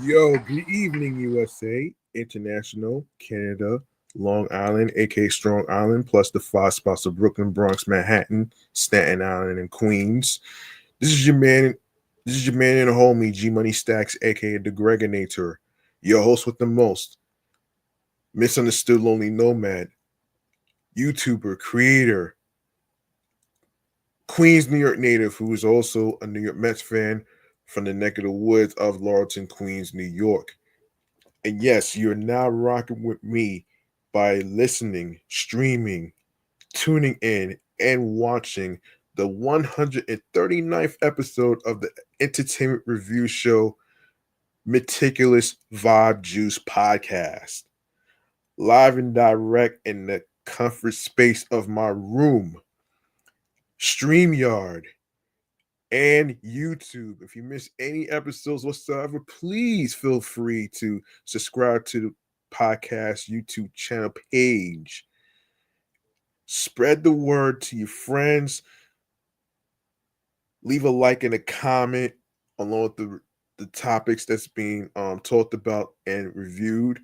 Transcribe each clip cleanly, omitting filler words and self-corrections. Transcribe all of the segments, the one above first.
Yo, good evening, USA, International, Canada, Long Island, aka Strong Island, plus the five spots of Brooklyn, Bronx, Manhattan, Staten Island, and Queens. This is your man. This is your man and homie, G Money Stacks, aka the Gregonator, your host with the most, misunderstood lonely nomad, YouTuber, creator, Queens, New York native, who is also a New York Mets fan from the neck of the woods of Laurelton, Queens, New York. And yes, you're now rocking with me by listening, streaming, tuning in, and watching the 139th episode of the entertainment review show Meticulous Vibe Juice Podcast. Live and direct in the comfort space of my room, StreamYard, and YouTube. If you miss any episodes whatsoever, please feel free to subscribe to the podcast YouTube channel page. Spread the word to your friends. Leave a like and a comment along with the topics that's being talked about and reviewed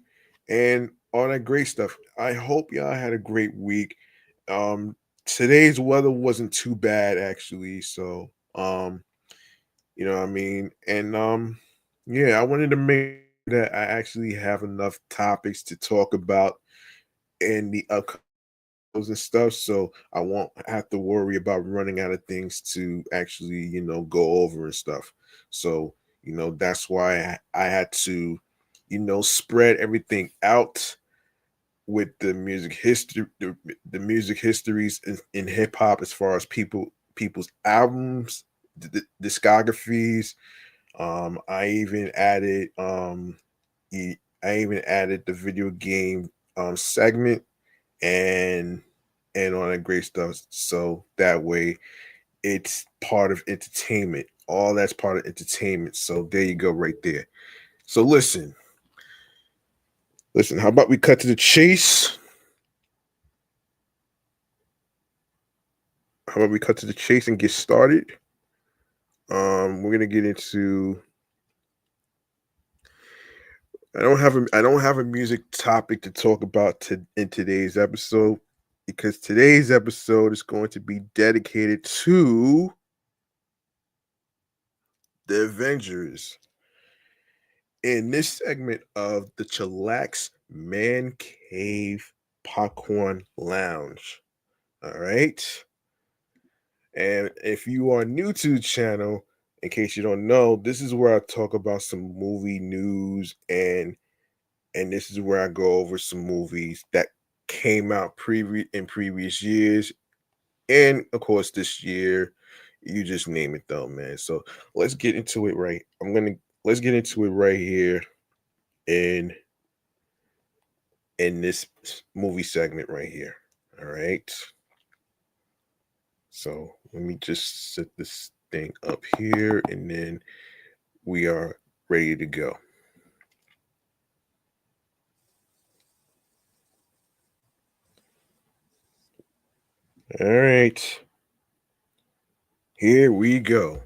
and all that great stuff. I hope y'all had a great week. Um, Today's weather wasn't too bad actually, so you know what I mean? And yeah, I wanted to make sure that I actually have enough topics to talk about in the upcoming and stuff, so I won't have to worry about running out of things to actually, go over and stuff. So, that's why I had to, spread everything out with the music history, the music histories in hip hop as far as people's albums, discographies. I even added I even added the video game segment and all that great stuff. So that way it's part of entertainment. All that's part of entertainment. So there you go, right there. So listen, how about we cut to the chase? How about we cut to the chase and get started? We're gonna get into I don't have a music topic to talk about in today's episode because today's episode is going to be dedicated to the Avengers. In this segment of the Chillax Man Cave Popcorn Lounge. All right. And if you are new to the channel, in case you don't know, this is where I talk about some movie news and this is where I go over some movies that came out in previous years and of course this year. You just name it though, man. So let's get into it right. Let's get into it right here in this movie segment right here. All right. So let me just set this thing up here and then we are ready to go. All right. Here we go.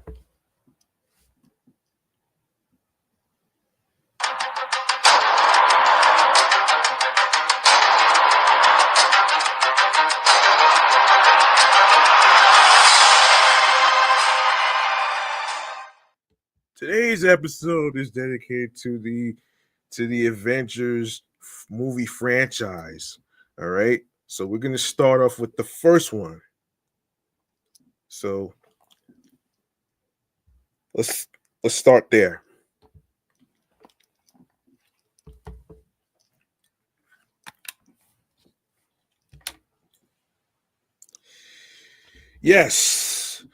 Today's episode is dedicated to the Avengers movie franchise. All right. So we're going to start off with the first one. So let's start there. Yes.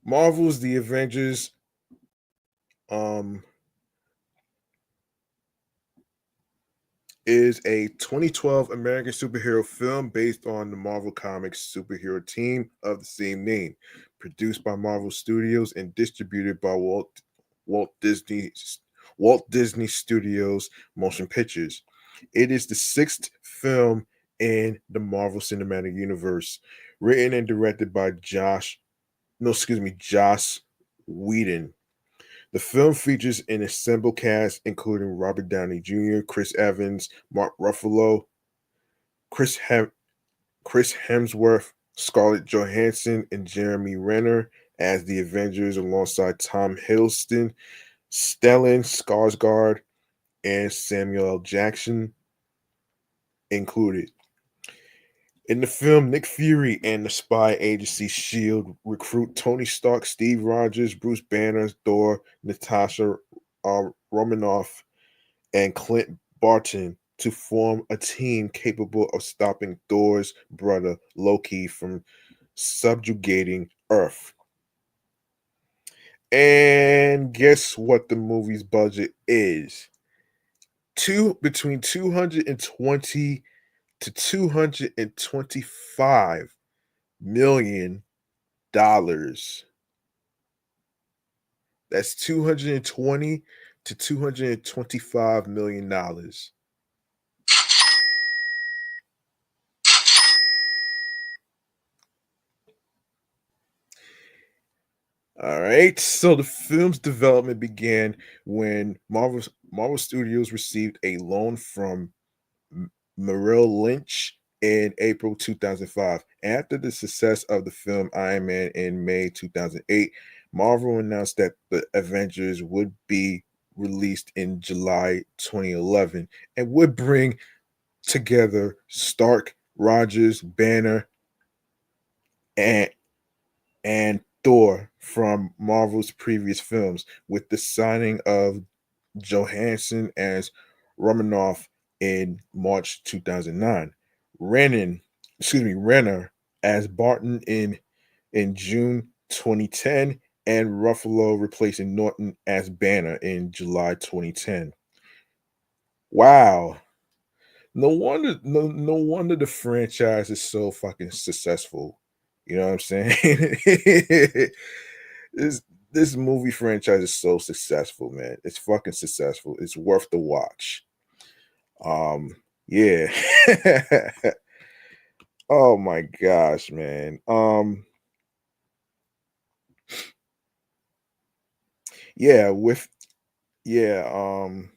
Marvel's The Avengers um is a 2012 American superhero film based on the Marvel Comics superhero team of the same name, produced by Marvel Studios and distributed by Walt Disney Walt Disney Studios Motion Pictures. It is the sixth film in the Marvel Cinematic Universe, written and directed by Josh Whedon. The film features an assembled cast including Robert Downey Jr., Chris Evans, Mark Ruffalo, Chris Hem- Chris Hemsworth, Scarlett Johansson, and Jeremy Renner as the Avengers alongside Tom Hiddleston, Stellan Skarsgård, and Samuel L. Jackson included. In the film, Nick Fury and the spy agency SHIELD recruit Tony Stark, Steve Rogers, Bruce Banner, Thor, Natasha Romanoff, and Clint Barton to form a team capable of stopping Thor's brother Loki from subjugating Earth. And guess what the movie's budget is? Between 220 to 225 million dollars. That's 220 to 225 million dollars. All right. So the film's development began when Marvel Studios received a loan from Merrill Lynch in April 2005. After the success of the film Iron Man in May 2008, Marvel announced that the Avengers would be released in July 2011 and would bring together Stark, Rogers, Banner, and Thor from Marvel's previous films, with the signing of Johansson as Romanoff in March 2009. Renner as Barton in June 2010, and Ruffalo replacing Norton as Banner in July 2010. Wow. No wonder the franchise is so fucking successful. You know what I'm saying? this this movie franchise is so successful, man. It's fucking successful. It's worth the watch. Um, yeah. Oh my gosh, man. Yeah, yeah, um,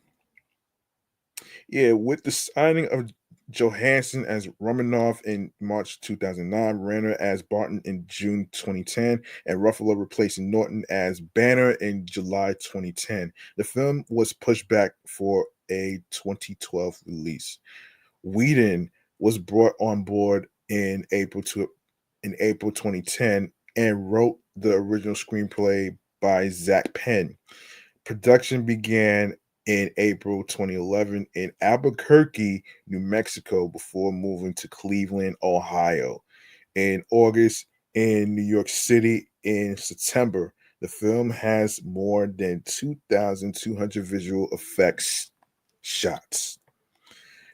with the signing of Johansson as Romanoff in March 2009, Renner as Barton in June 2010, and Ruffalo replacing Norton as Banner in July 2010. The film was pushed back for a 2012 release. Whedon was brought on board in April 2010 and wrote the original screenplay by Zach Penn. Production began in April 2011 in Albuquerque, New Mexico, before moving to Cleveland, Ohio. In August, in New York City in September. The film has more than 2,200 visual effects shots.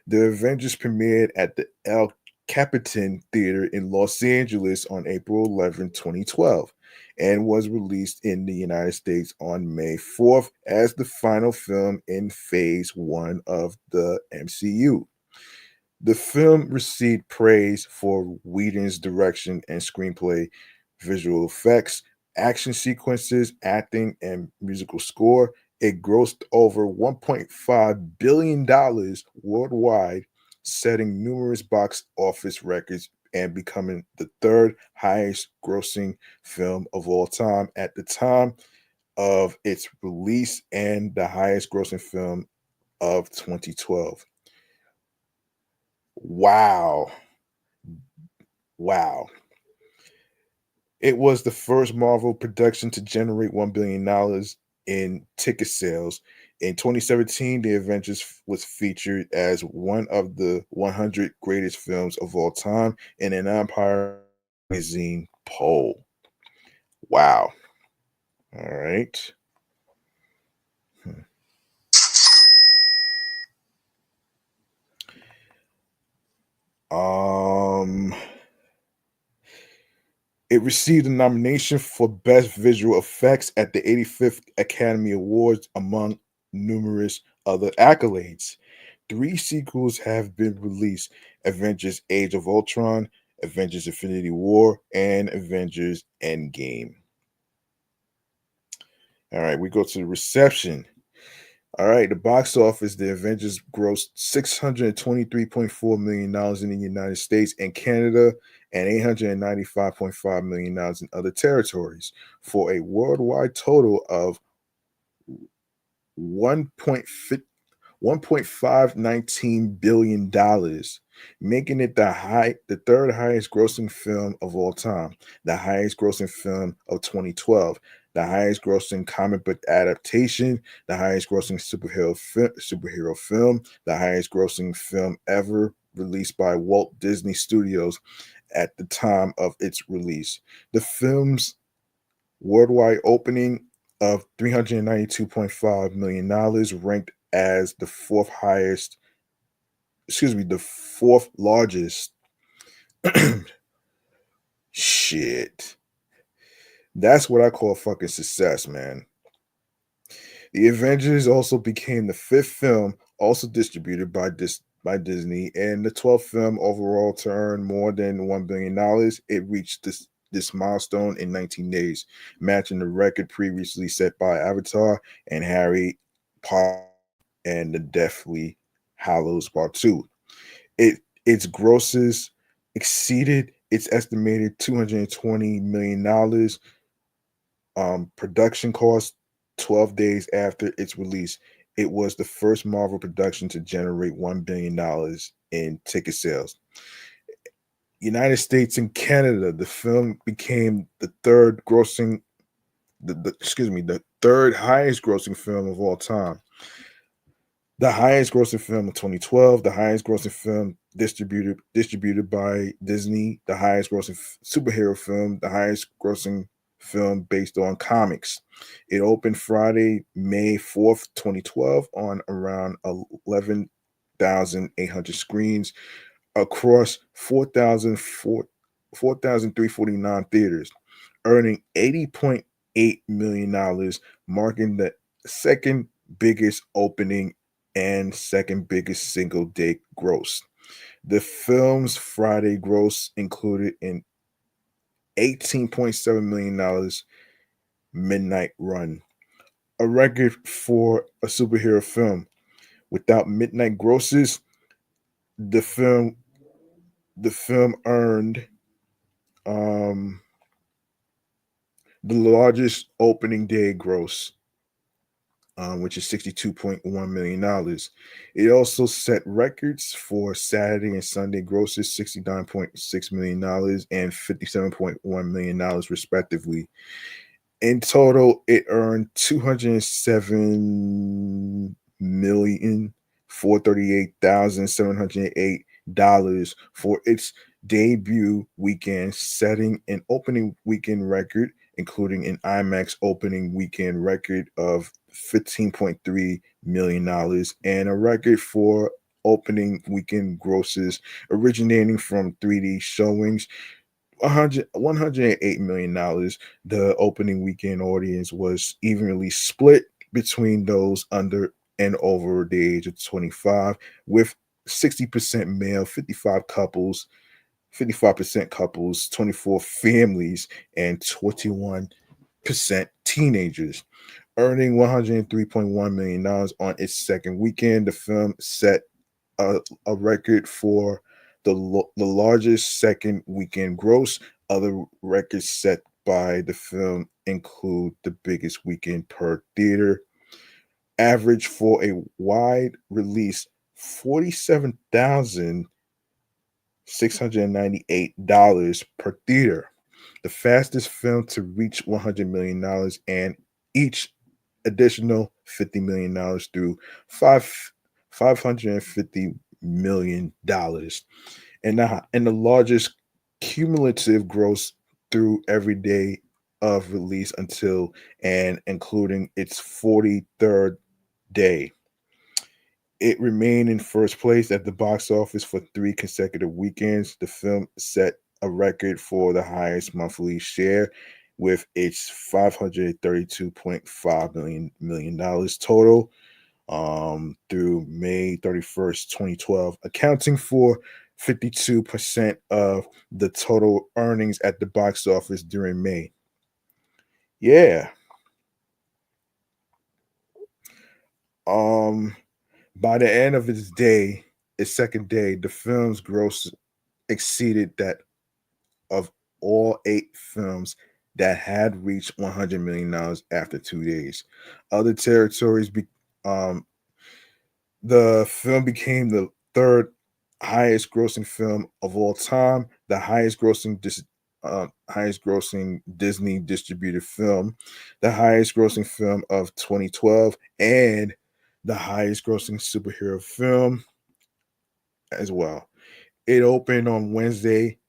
The Avengers premiered at the El Capitan Theater in Los Angeles on April 11, 2012, and was released in the United States on May 4th as the final film in Phase 1 of the MCU. The film received praise for Whedon's direction and screenplay, visual effects, action sequences, acting, and musical score. It grossed over $1.5 billion worldwide, setting numerous box office records and becoming the third highest grossing film of all time at the time of its release and the highest grossing film of 2012. Wow. Wow. It was the first Marvel production to generate $1 billion in ticket sales. In 2017, The Avengers was featured as one of the 100 greatest films of all time in an Empire magazine poll. Wow. All right. Hmm. Um, it received a nomination for Best Visual Effects at the 85th Academy Awards, among numerous other accolades. Three sequels have been released: Avengers Age of Ultron, Avengers Infinity War, and Avengers Endgame. All right, we go to the reception. All right, the box office, the Avengers grossed $623.4 million dollars in the United States and Canada and $895.5 million dollars in other territories for a worldwide total of 1.5 $1.519 billion, making it the third highest grossing film of all time, the highest grossing film of 2012, the highest grossing comic book adaptation, the highest grossing superhero film, the highest grossing film ever released by Walt Disney Studios at the time of its release. The film's worldwide opening of $392.5 million ranked as the the fourth largest. Shit. That's what I call fucking success, man. The Avengers also became the fifth film also distributed by Disney and the 12th film overall to earn more than $1 billion. It reached this milestone in 19 days, matching the record previously set by Avatar and Harry Potter and the Deathly Hallows Part 2. Its grosses exceeded its estimated $220 million production cost 12 days after its release. It was the first Marvel production to generate $1 billion in ticket sales. United States and Canada, the film became the third grossing, the third highest grossing film of all time. The highest grossing film of 2012, the highest grossing film distributed by Disney, the highest grossing superhero film, the highest grossing film based on comics. It opened Friday, May 4th, 2012 on around 11,800 screens across 4,349 theaters, earning $80.8 million, marking the second biggest opening and second biggest single day gross. The film's Friday gross included an $18.7 million midnight run, a record for a superhero film. Without midnight grosses, the film earned um, the largest opening day gross, which is $62.1 million. It also set records for Saturday and Sunday grosses, $69.6 million and $57.1 million, respectively. In total, it earned 207,438,708 for its debut weekend, setting an opening weekend record, including an IMAX opening weekend record of $15.3 million and a record for opening weekend grosses originating from 3D showings, $108 million. The opening weekend audience was evenly split between those under and over the age of 25, with 60% male, 55% couples, 24 families, and 21% teenagers. Earning $103.1 million on its second weekend, the film set a record for the largest second weekend gross. Other records set by the film include the biggest weekend per theater average for a wide release, $47,698 per theater, the fastest film to reach $100 million, and each additional $50 million through $550 million, and the largest cumulative gross through every day of release until and including its 43rd day. It remained in first place at the box office for three consecutive weekends. The film set a record for the highest monthly share with its $532.5 million total through May 31st, 2012, accounting for 52% of the total earnings at the box office during May. Yeah. Um, by the end of its second day, the film's gross exceeded that of all 8 films that had reached $100 million after 2 days. Other territories, um, the film became the third highest grossing film of all time, the highest grossing Disney distributed film, the highest grossing film of 2012, and the highest grossing superhero film as well. It opened on Wednesday,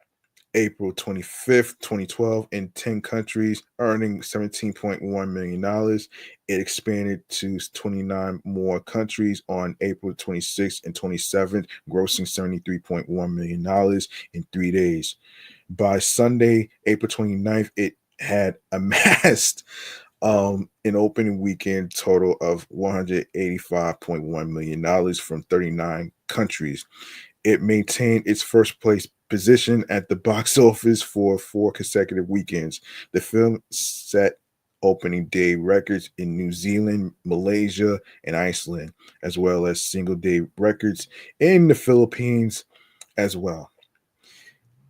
April 25th, 2012, in 10 countries, earning $17.1 million. It expanded to 29 more countries on April 26th and 27th, grossing $73.1 million in 3 days. By Sunday, April 29th, it had amassed an opening weekend total of $185.1 million from 39 countries. It maintained its first place position at the box office for 4 consecutive weekends. The film set opening day records in New Zealand, Malaysia, and Iceland, as well as single day records in the Philippines as well.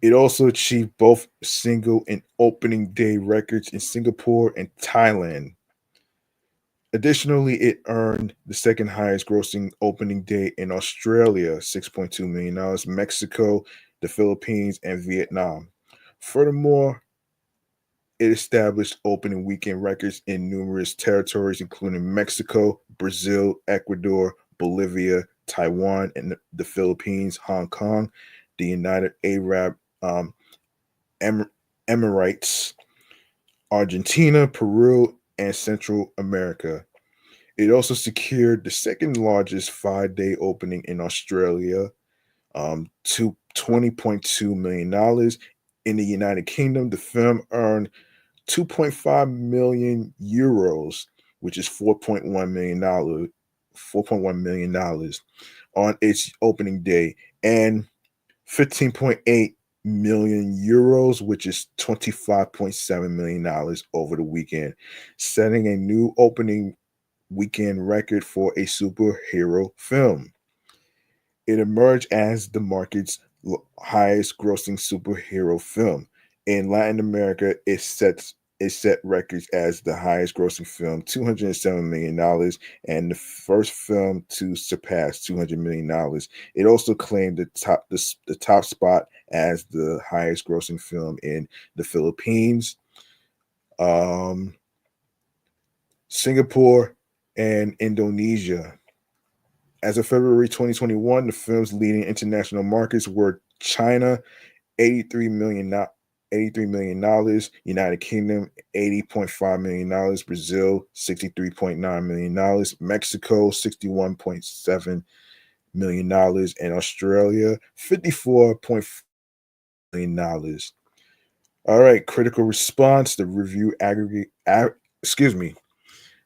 It also achieved both single and opening day records in Singapore and Thailand. Additionally, it earned the second highest grossing opening day in Australia, $6.2 million, Mexico, the Philippines, and Vietnam. Furthermore, it established opening weekend records in numerous territories, including Mexico, Brazil, Ecuador, Bolivia, Taiwan, and the Philippines, Hong Kong, the United Arab Em- Emirates, Argentina, Peru, and Central America. It also secured the second largest 5 day opening in Australia, to $20.2 million. In the United Kingdom, the film earned 2.5 million euros, which is $4.1 million on its opening day, and 15.8 million euros, which is $25.7 million over the weekend, setting a new opening weekend record for a superhero film. It emerged as the market's highest grossing superhero film. In Latin America, it set records as the highest grossing film, $207 million, and the first film to surpass $200 million. It also claimed the top spot as the highest grossing film in the Philippines, um, Singapore, and Indonesia. As of February 2021, the film's leading international markets were China, 83 million not $83 million, United Kingdom, $80.5 million, Brazil, $63.9 million, Mexico, $61.7 million, and Australia, $54.4 million. All right, critical response. Excuse me.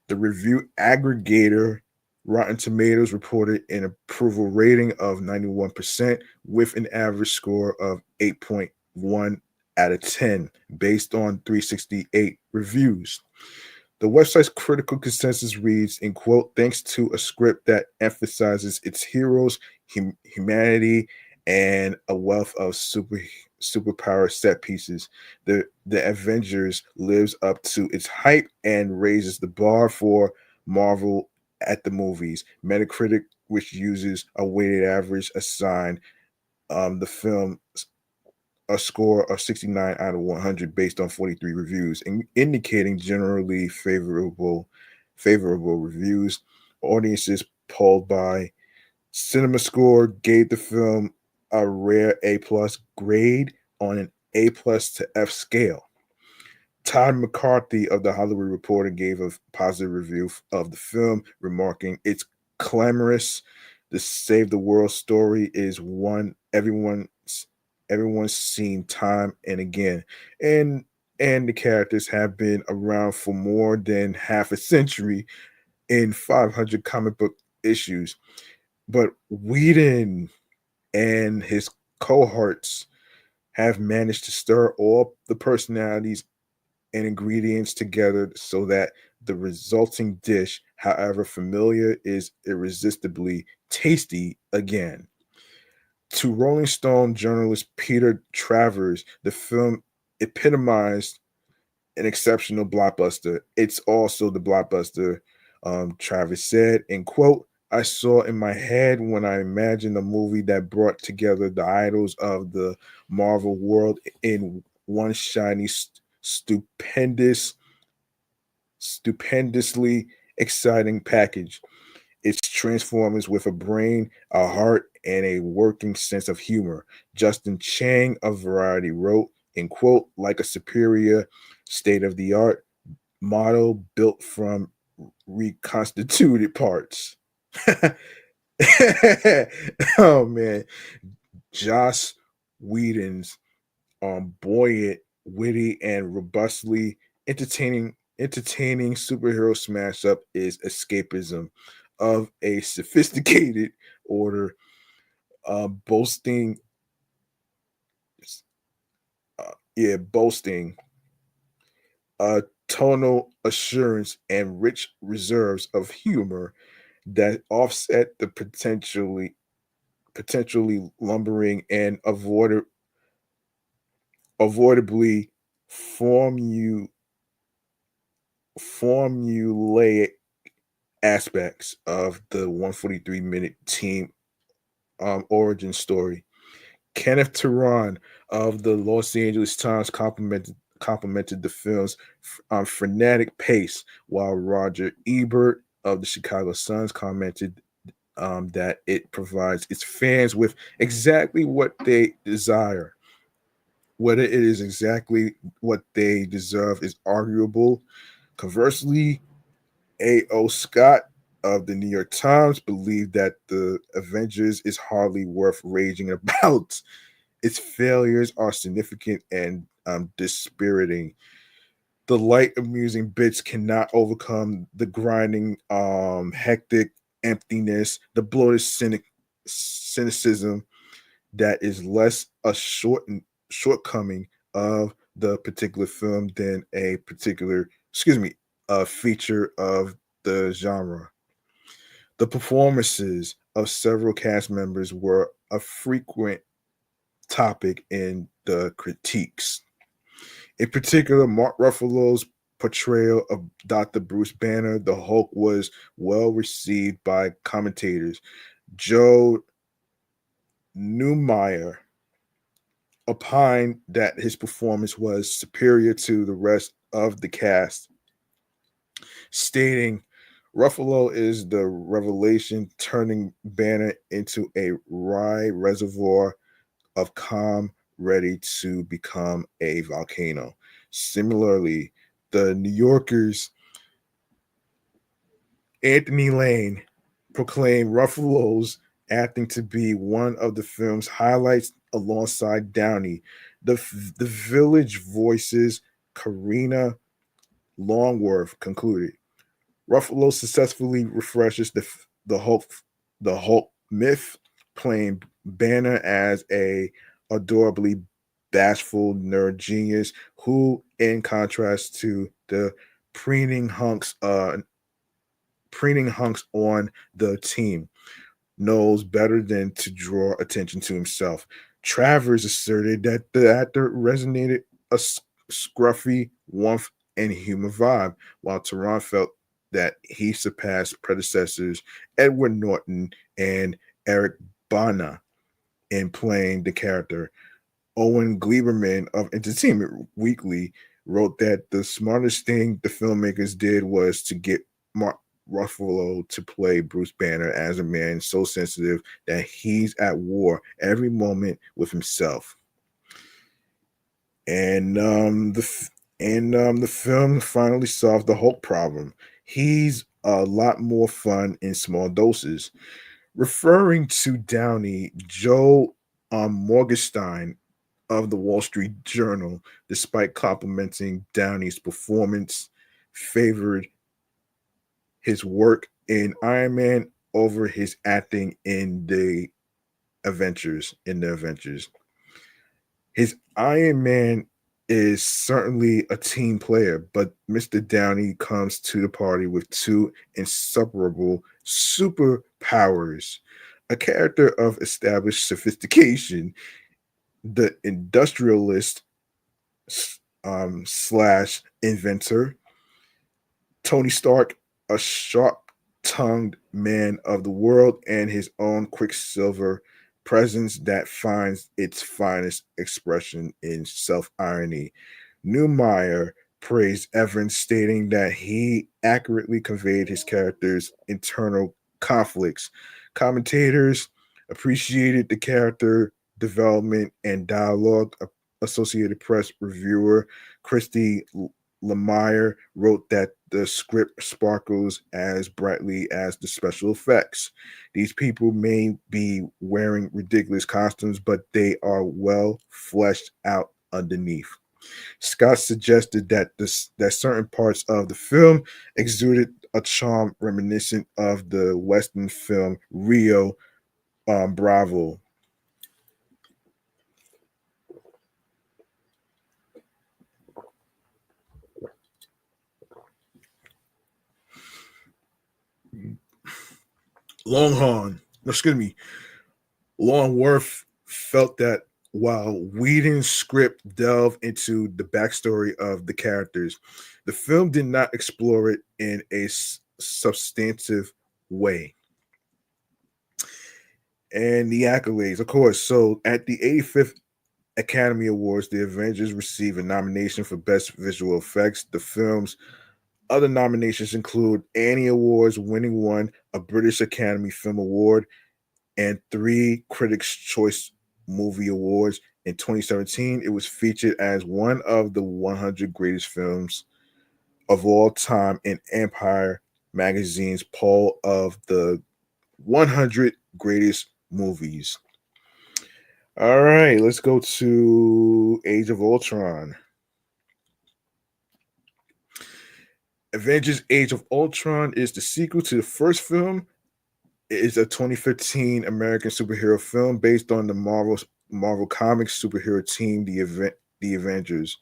The review aggregator Rotten Tomatoes reported an approval rating of 91% with an average score of 8.1 out of 10 based on 368 reviews. The website's critical consensus reads, in quote, thanks to a script that emphasizes its heroes, humanity, and a wealth of superpower set pieces. The Avengers lives up to its hype and raises the bar for Marvel at the movies. Metacritic, which uses a weighted average, assigned the film a score of 69 out of 100 based on 43 reviews, indicating generally favorable reviews. Audiences polled by CinemaScore gave the film a rare A plus grade on an A plus to F scale. Todd McCarthy of the Hollywood Reporter gave a positive review of the film, remarking, "It's clamorous. The Save the World story is one everyone's seen time and again, and the characters have been around for more than half a century in 500 comic book issues. But Whedon and his cohorts have managed to stir all the personalities and ingredients together so that the resulting dish However, familiar is irresistibly tasty again. To Rolling Stone journalist Peter Travers, the film epitomized an exceptional blockbuster. It's also the blockbuster, Travis said, and quote, I saw in my head when I imagined a movie that brought together the idols of the Marvel world in one shiny, stupendously exciting package. It's Transformers with a brain, a heart, and a working sense of humor. Justin Chang of Variety wrote, in quote, like a superior state of the art model built from reconstituted parts. Oh man, Joss Whedon's buoyant, witty, and robustly entertaining superhero smash up is escapism of a sophisticated order, boasting, boasting tonal assurance and rich reserves of humor that offset the potentially lumbering and avoidably formu formulaic aspects of the 143-minute team origin story. Kenneth Turan of the Los Angeles Times complimented the film's frenetic pace, while Roger Ebert of the Chicago Suns commented that it provides its fans with exactly what they desire. Whether it is exactly what they deserve is arguable. Conversely, A.O. Scott of the New York Times believed that the Avengers is hardly worth raging about. Its failures are significant and dispiriting. The light, amusing bits cannot overcome the grinding, hectic emptiness, the bloated cynicism that is less a shortcoming of the particular film than a particular, excuse me, a feature of the genre. The performances of several cast members were a frequent topic in the critiques. In particular, Mark Ruffalo's portrayal of Dr. Bruce Banner, the Hulk, was well received by commentators. Joe Newmeyer opined that his performance was superior to the rest of the cast, stating, Ruffalo is the revelation, turning Banner into a wry reservoir of calm, ready to become a volcano. Similarly, the New Yorker's Anthony Lane proclaimed Ruffalo's acting to be one of the film's highlights alongside Downey. The Village Voices Karina Longworth concluded. Ruffalo successfully refreshes the Hulk myth, playing Banner as a adorably bashful nerd genius who, in contrast to the preening hunks, uh, preening hunks on the team, knows better than to draw attention to himself. Travers asserted that the actor resonated a scruffy warmth and humor vibe, while Tehran felt that he surpassed predecessors Edward Norton and Eric Bana in playing the character. Owen Gleiberman of Entertainment Weekly wrote that the smartest thing the filmmakers did was to get Mark Ruffalo to play Bruce Banner as a man so sensitive that he's at war every moment with himself. And the film finally solved the Hulk problem. He's a lot more fun in small doses. Referring to Downey, Joe Morgenstein of the Wall Street Journal, despite complimenting Downey's performance, favored his work in Iron Man over his acting in the Avengers. His Iron Man is certainly a team player, but Mr. Downey comes to the party with two inseparable superpowers: a character of established sophistication, the industrialist slash inventor, Tony Stark, a sharp tongued man of the world, and his own Quicksilver presence that finds its finest expression in self irony. Newmeyer praised Evans, stating that he accurately conveyed his character's internal conflicts. Commentators appreciated the character development and dialogue. Associated Press reviewer Christy Lemire wrote that the script sparkles as brightly as the special effects. These people may be wearing ridiculous costumes, but they are well fleshed out underneath. Scott suggested that certain parts of the film exuded a charm reminiscent of the Western film Rio Bravo. Longhorn, excuse me, Longworth felt that while Whedon's script delved into the backstory of the characters, the film did not explore it in a substantive way. And the accolades, of course. So at the 85th Academy Awards, the Avengers received a nomination for Best Visual Effects. The film's other nominations include Annie Awards, winning one, a British Academy Film Award, and three Critics' Choice Movie Awards. In 2017, it was featured as one of the 100 greatest films of all time in Empire magazine's poll of the 100 greatest movies. All right, let's go to Age of Ultron. Avengers Age of Ultron is the sequel to the first film. It is a 2015 American superhero film based on the Marvel Comics superhero team, the Avengers.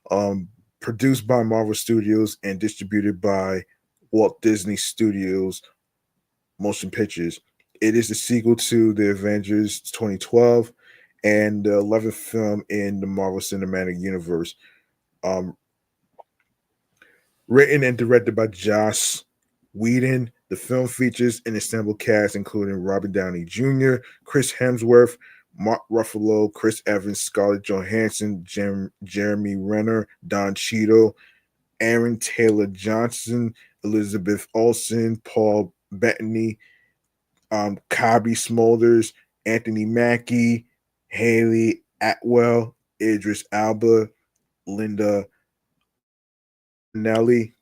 Um, Produced by Marvel Studios and distributed by Walt Disney Studios Motion Pictures. It is the sequel to the Avengers 2012 and the 11th film in the Marvel Cinematic Universe. Um, Written and directed by Joss Whedon, the film features an assembled cast including Robert Downey Jr., Chris Hemsworth, Mark Ruffalo, Chris Evans, Scarlett Johansson, Jeremy Renner, Don Cheadle, Aaron Taylor Johnson, Elizabeth Olsen, Paul Bettany, Cobby Smulders, Anthony Mackie, Haley Atwell, Idris Alba, Linda Nelly,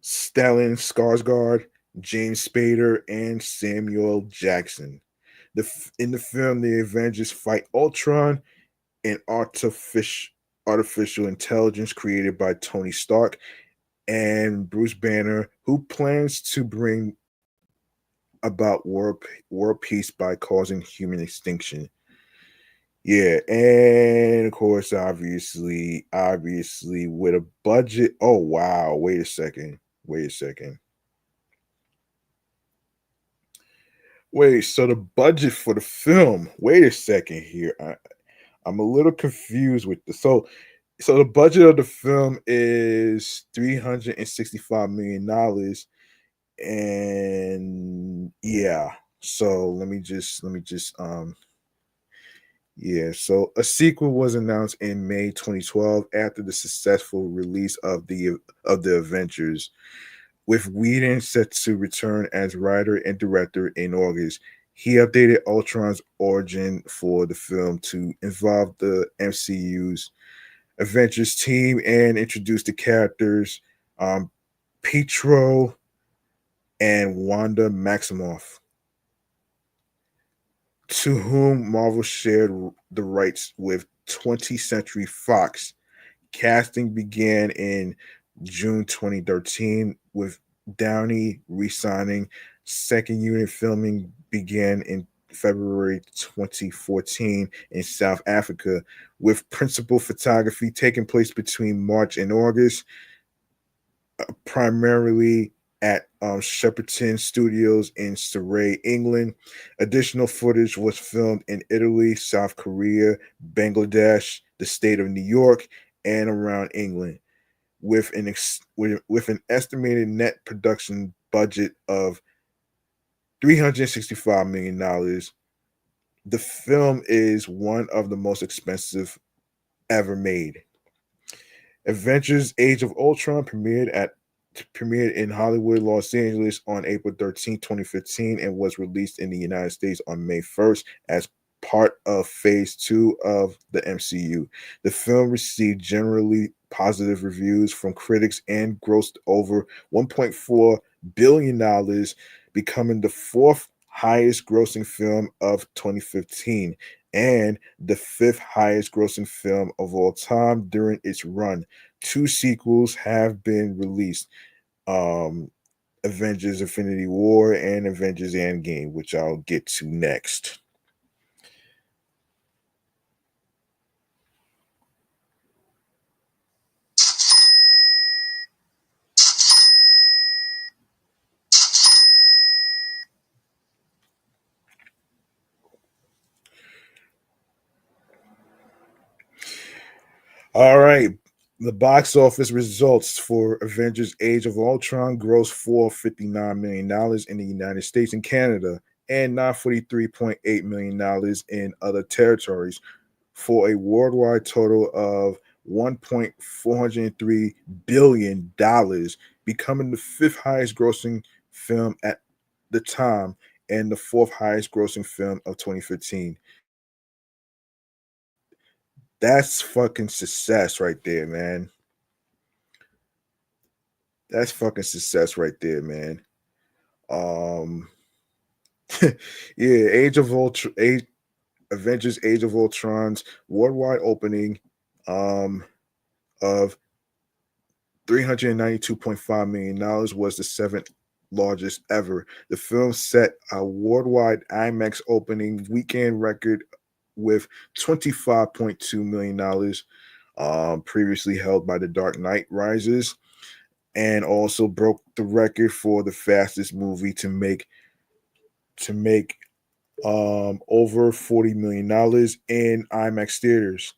Stellan Skarsgård, James Spader, and Samuel Jackson. In the film, the Avengers fight Ultron, an artificial intelligence created by Tony Stark and Bruce Banner, who plans to bring about world peace by causing human extinction. Yeah, and of course, obviously, with a budget. Oh wow! Wait a second. Wait a second. Wait. So the budget for the film. Wait a second here. I'm a little confused with this. So the budget of the film is $365 million, and yeah. So let me just yeah, so a sequel was announced in May 2012 after the successful release of the Avengers, with Whedon set to return as writer and director in August. He updated Ultron's origin for the film to involve the MCU's Avengers team and introduce the characters um, Pietro and Wanda Maximoff, to whom Marvel shared the rights with 20th Century Fox. Casting began in June 2013 with Downey re-signing. Second unit filming began in February 2014 in South Africa, with principal photography taking place between March and August, primarily at Shepperton Studios in Surrey, England. Additional footage was filmed in Italy, South Korea, Bangladesh, the state of New York, and around England, with an estimated net production budget of $365 million. The film is one of the most expensive ever made. Avengers Age of Ultron premiered in Hollywood, Los Angeles on April 13th, 2015, and was released in the United States on May 1st as part of phase 2 of the MCU. The film received generally positive reviews from critics and grossed over $1.4 billion dollars, becoming the fourth highest grossing film of 2015 and the fifth highest grossing film of all time during its run. Two sequels have been released, um, Avengers Infinity War and Avengers Endgame, which I'll get to next. All right. The box office results for Avengers Age of Ultron grossed $459 million in the United States and Canada and $943.8 million in other territories, for a worldwide total of $1.403 billion, becoming the fifth highest grossing film at the time and the fourth highest grossing film of 2015. That's fucking success right there, man. That's fucking success right there, man. Um, yeah, Avengers Age of Ultron's worldwide opening um of $392.5 million was the seventh largest ever. The film set a worldwide IMAX opening weekend record with $25.2 million, previously held by The Dark Knight Rises, and also broke the record for the fastest movie to make over $40 million in IMAX theaters,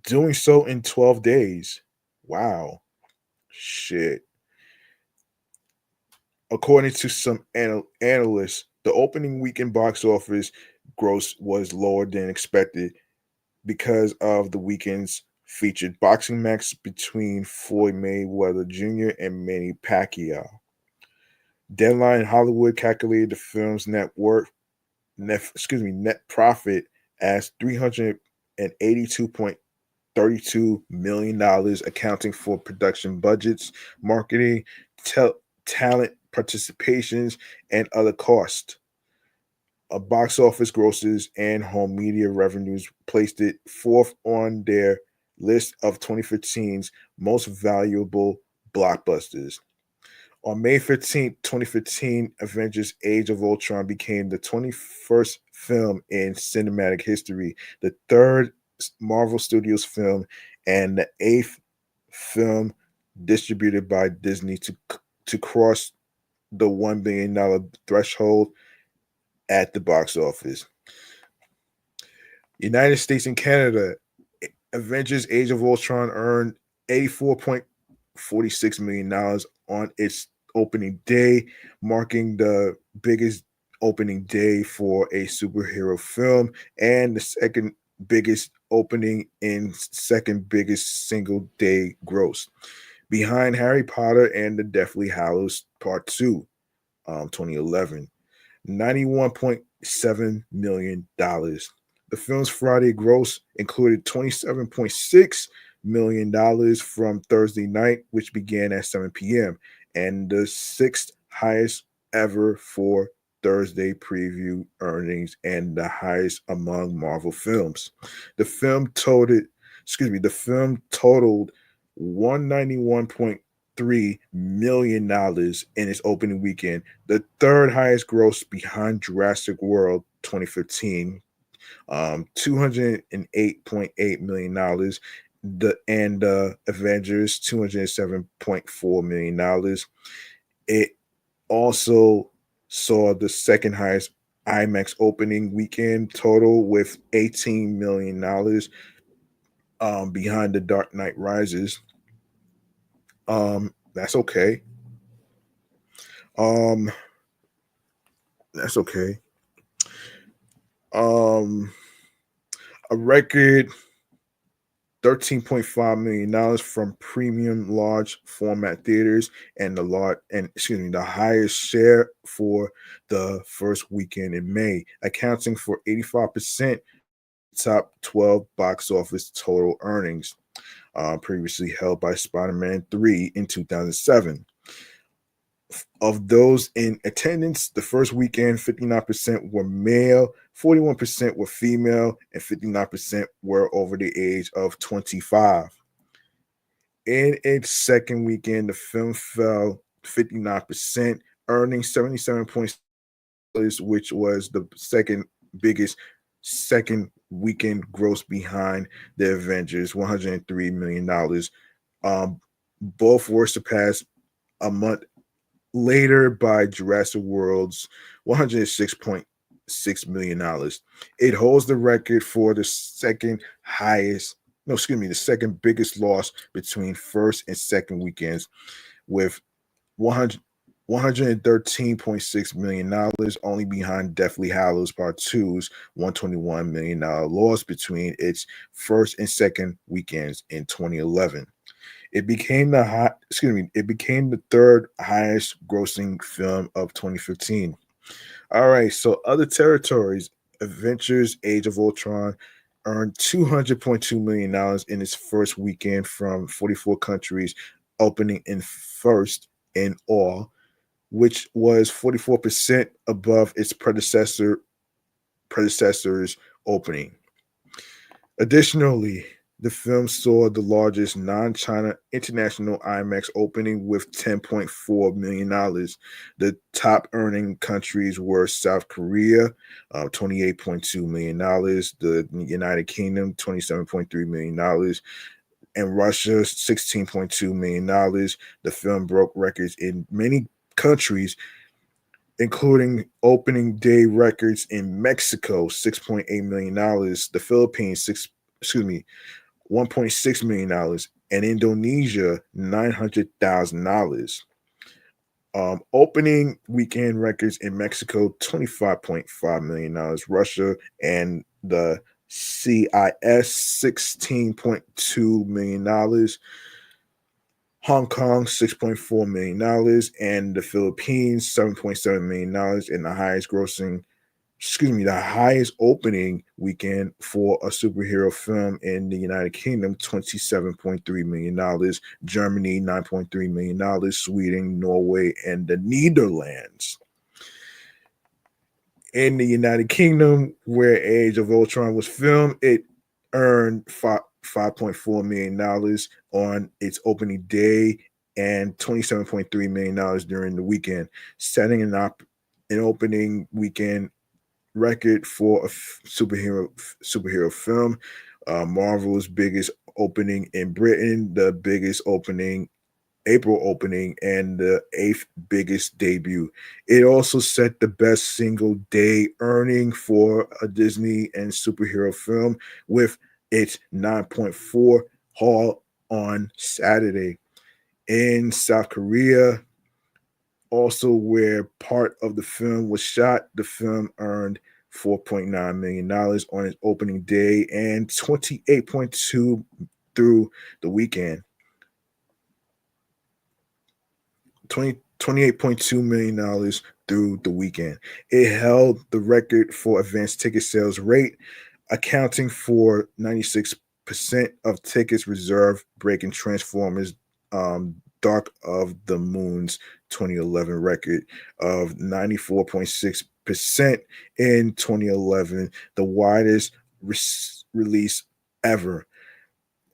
doing so in 12 days. Wow. Shit. According to some analysts, the opening weekend box office gross was lower than expected because of the weekend's featured boxing match between Floyd Mayweather Jr. and Manny Pacquiao. Deadline Hollywood calculated the film's net profit as $382.32 million, accounting for production budgets, marketing, talent participations, and other costs. Box office grosses and home media revenues placed it fourth on their list of 2015's most valuable blockbusters. On May 15th, 2015, Avengers Age of Ultron became the 21st film in cinematic history, the third Marvel Studios film, and the eighth film distributed by Disney to cross the $1 billion threshold at the box office. United States and Canada, Avengers Age of Ultron earned $84.46 million on its opening day, marking the biggest opening day for a superhero film and the second biggest opening in second biggest single day gross, behind Harry Potter and the Deathly Hallows Part 2, 2011. $91.7 million. The film's Friday gross included $27.6 million from Thursday night, which began at 7 p.m., and the sixth highest ever for Thursday preview earnings and the highest among Marvel films. The film totaled $191.3 million in its opening weekend, the third highest gross behind Jurassic World 2015, $208.8 million. The Avengers $207.4 million. It also saw the second highest IMAX opening weekend total with $18 million, behind The Dark Knight Rises. That's okay. Um, that's okay. Um, a record $13.5 million from premium large format theaters, and the highest share for the first weekend in May, accounting for 85% top 12 box office total earnings, previously held by Spider-Man 3 in 2007. Of those in attendance, the first weekend, 59% were male, 41% were female, and 59% were over the age of 25. In its second weekend, the film fell 59%, earning 77.6, which was the second weekend gross behind the Avengers, $103 million. Both were surpassed a month later by Jurassic World's $106.6 million. It holds the record for the the second biggest loss between first and second weekends, with 100, $113.6 million, only behind Deathly Hallows Part 2's $121 million loss between its first and second weekends in 2011. It became the third highest grossing film of 2015. All right, so other territories. Avengers Age of Ultron earned $200.2 million in its first weekend from 44 countries, opening in first in all, which was 44% above its predecessor's opening. Additionally, the film saw the largest non-China international IMAX opening with $10.4 million. The top earning countries were South Korea, $28.2 million, the United Kingdom, $27.3 million, and Russia, $16.2 million. The film broke records in many countries, including opening day records in Mexico, $6.8 million, the Philippines, $1.6 million, and Indonesia, $900,000. Opening weekend records in Mexico, $25.5 million, Russia and the CIS, $16.2 million, Hong Kong, $6.4 million, and the Philippines, $7.7 million, and the highest opening weekend for a superhero film in the United Kingdom, $27.3 million, Germany, $9.3 million, Sweden, Norway, and the Netherlands. In the United Kingdom, where Age of Ultron was filmed, it earned $5.4 million on its opening day and $27.3 million during the weekend, setting an opening weekend record for a superhero film. Marvel's biggest opening in Britain, the biggest April opening, and the 8th biggest debut. It also set the best single day earning for a Disney and superhero film with its 9.4 haul on Saturday. In South Korea, also where part of the film was shot, the film earned $4.9 million on its opening day and 28.2 through the weekend. $28.2 million through the weekend. It held the record for advanced ticket sales rate, accounting for 96% of tickets reserved, breaking Transformers Dark of the Moon's 2011 record of 94.6% in 2011, the widest release ever.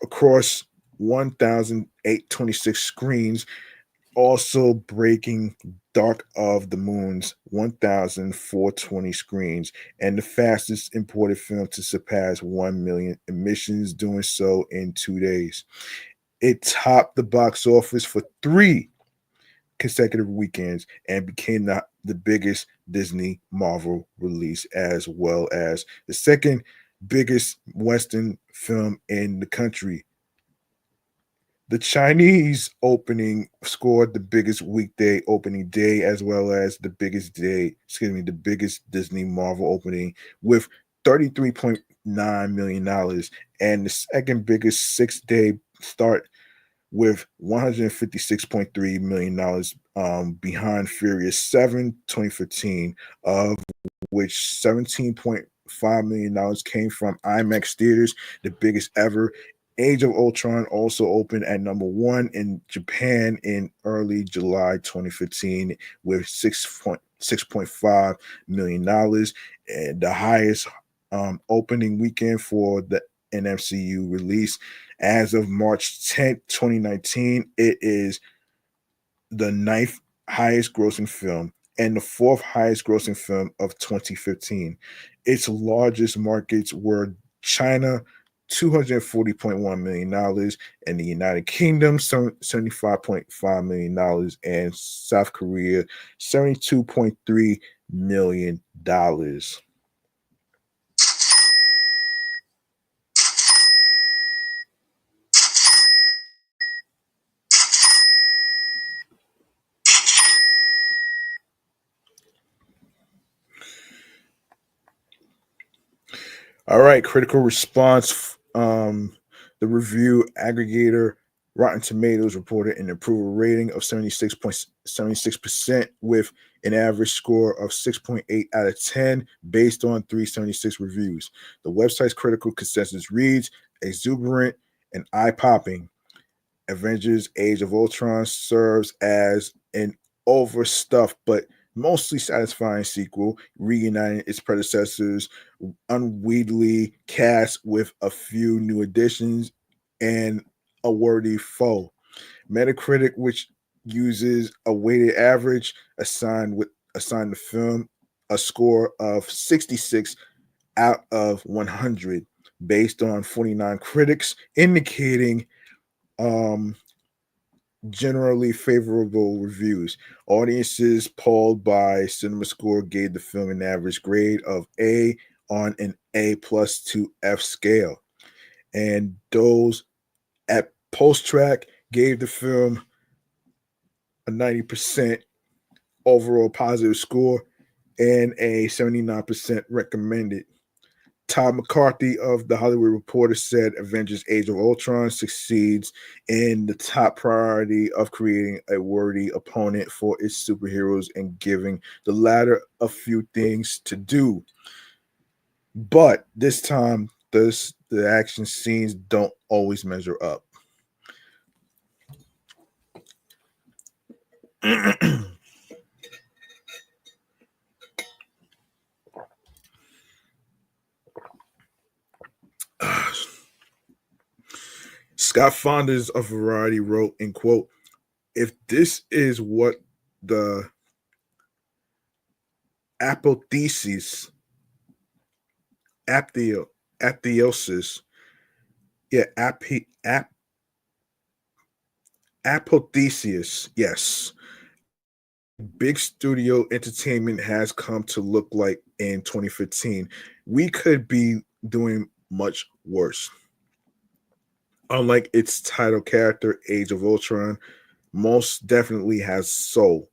Across 1,826 screens, Also breaking Dark of the Moon's 1,420 screens and the fastest imported film to surpass 1 million admissions, doing so in 2 days. It topped the box office for three consecutive weekends and became the biggest Disney Marvel release, as well as the second biggest Western film in the country. The Chinese opening scored the biggest weekday opening day, as well as the biggest Disney Marvel opening with $33.9 million dollars, and the second biggest 6 day start with $156.3 million dollars, behind Furious 7 2015, of which $17.5 million dollars came from IMAX theaters, the biggest ever. Age of Ultron also opened at number one in Japan in early July 2015 with $6.5 million dollars, and the highest opening weekend for the NMCU release. As of March 10th, 2019, it is the ninth highest grossing film and the fourth highest grossing film of 2015. Its largest markets were China, $240.1 million dollars, and the United Kingdom, $75.5 million dollars, and South Korea, $72.3 million dollars. All right, critical response. The review aggregator Rotten Tomatoes reported an approval rating of 76.76% with an average score of 6.8 out of 10 based on 376 reviews. The website's critical consensus reads exuberant and eye popping. Avengers Age of Ultron serves as an overstuffed but mostly satisfying sequel, reuniting its predecessors' unwieldy cast with a few new additions and a worthy foe. Metacritic, which uses a weighted average, assigned the film a score of 66 out of 100 based on 49 critics, indicating um generally favorable reviews. Audiences polled by CinemaScore gave the film an average grade of A on an A plus to F scale. And those at Post Track gave the film a 90% overall positive score and a 79% recommended. Todd McCarthy of The Hollywood Reporter said Avengers Age of Ultron succeeds in the top priority of creating a worthy opponent for its superheroes and giving the latter a few things to do. But this time, the action scenes don't always measure up. Scott Fonders of Variety wrote, in quote, if this is what the apotheosis, aptheo, apotheosis, yeah, apotheosis, yes, big studio entertainment has come to look like in 2015, we could be doing much worse. Unlike its title character, Age of Ultron most definitely has soul.